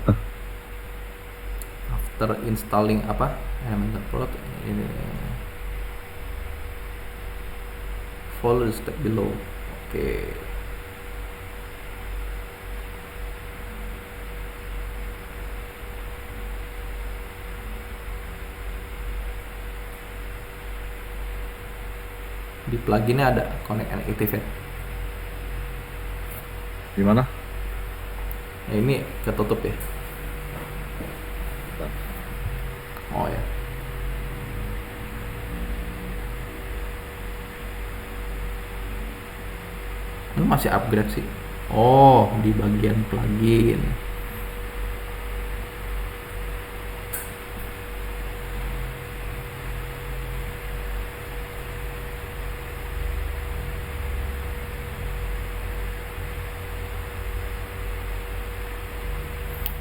After installing apa? Elementor Pro ini. Follow the step below. Oke. Di pluginnya ada connect and activate. Gimana? Nah, ini ketutup ya. Oh ya. Ini masih upgrade sih. Oh, di bagian plugin.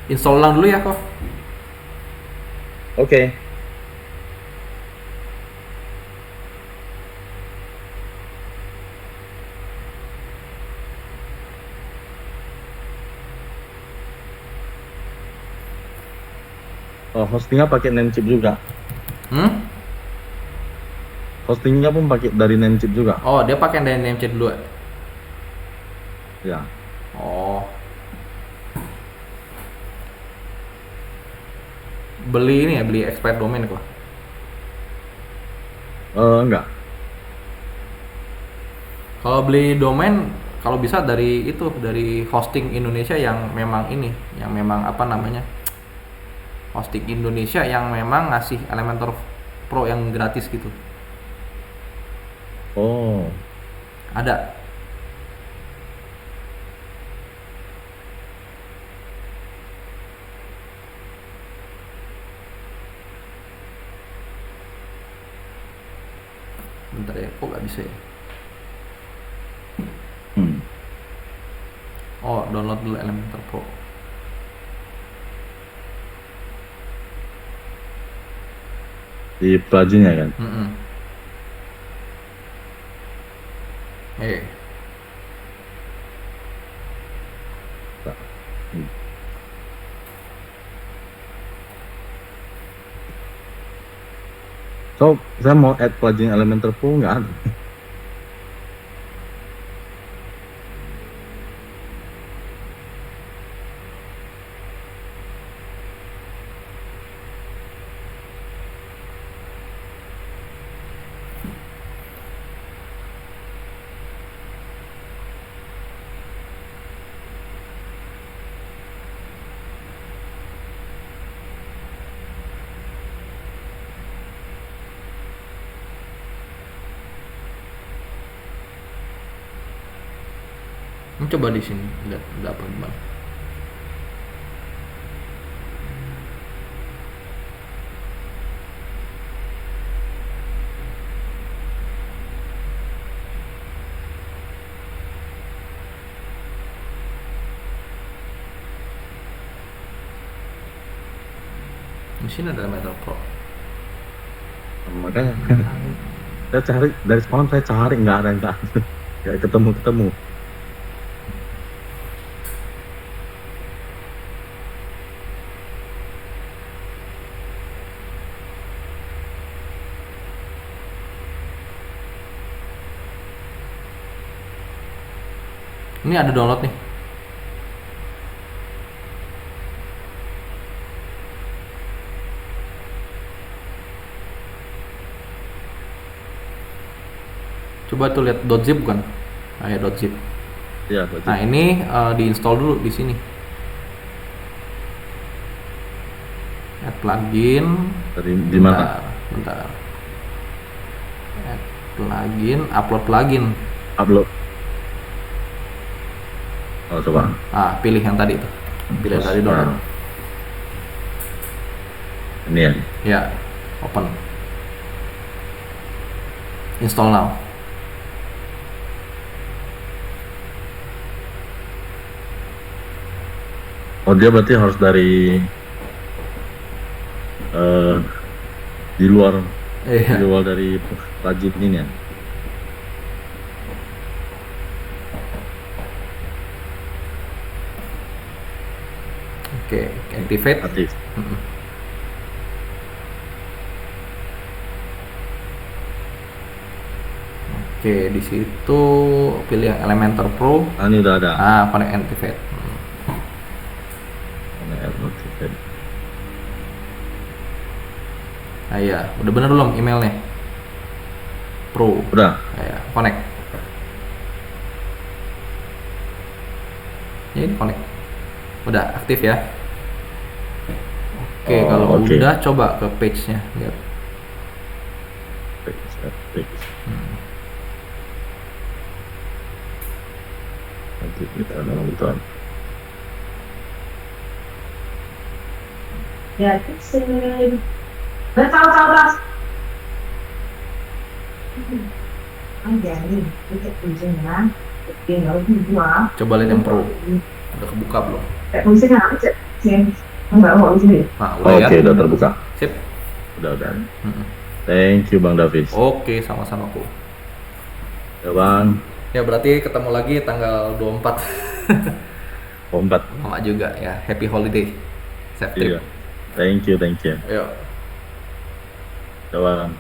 Install ulang dulu ya kok. Oke. Oh, hostingnya pakai Namecheap juga. Hmm? Hostingnya pun pakai dari Namecheap juga. Oh, dia pakai dari Namecheap dulu. Ya. Oh. Beli ini ya, beli expired domain kok. Enggak. Kalau beli domain, kalau bisa dari itu, dari hosting Indonesia yang memang ini, yang memang apa namanya, hosting Indonesia yang memang ngasih Elementor Pro yang gratis gitu. Oh. Ada. Bentar ya, kok nggak bisa ya? Oh, download dulu Elementor Pro. Di pluginnya kan. So, saya mau add plugin Elementor Pro nggak ada. Coba di sini lihat apa gimana. Di sini ada Elementor Pro. Makanya saya cari dari semalam, saya cari nggak ada, nggak ketemu. Ini ada download nih. Coba tuh lihat .zip bukan? Ah ya .zip. Iya, Nah ini diinstal dulu di sini. Add plugin. dari di mana? Bentar. Add plugin, upload plugin. Upload. Oh, coba. Ah, pilih yang tadi tuh. Pilih yang tadi download. Ini ya. Ya, open. Install now. Oh, dia berarti harus dari di luar Iya. dari plugin ini ya. Oke, activate. Aktif. Oke, di situ pilih yang Elementor Pro. Ah, ini udah ada. Ah, connect and activate. Activate. Ah iya, udah bener belum emailnya? Pro. Udah. Ah, ya, connect. Ya, ini connect. Udah aktif ya. Oke, kalau oke. udah coba ke page-nya, lihat. Aktif. Nanti kita nonton. Ya, sih. Tahu Mas. Jadi, itu kuncinya. Tinggal dua. Coba lihat yang Pro. Udah kebuka belum? Kayak kuncinya apa sih? Enggak mau di sini. Nah, udah ya. Oke, udah terbuka. Sip. Udah. Mm-mm. Thank you Bang Davis. Oke, sama-sama kok. Ya Bang. Ya berarti ketemu lagi tanggal 24. Kombat. Lama juga ya. Happy holiday. Safe Iya. trip. Thank you. Yuk. Ya Bang.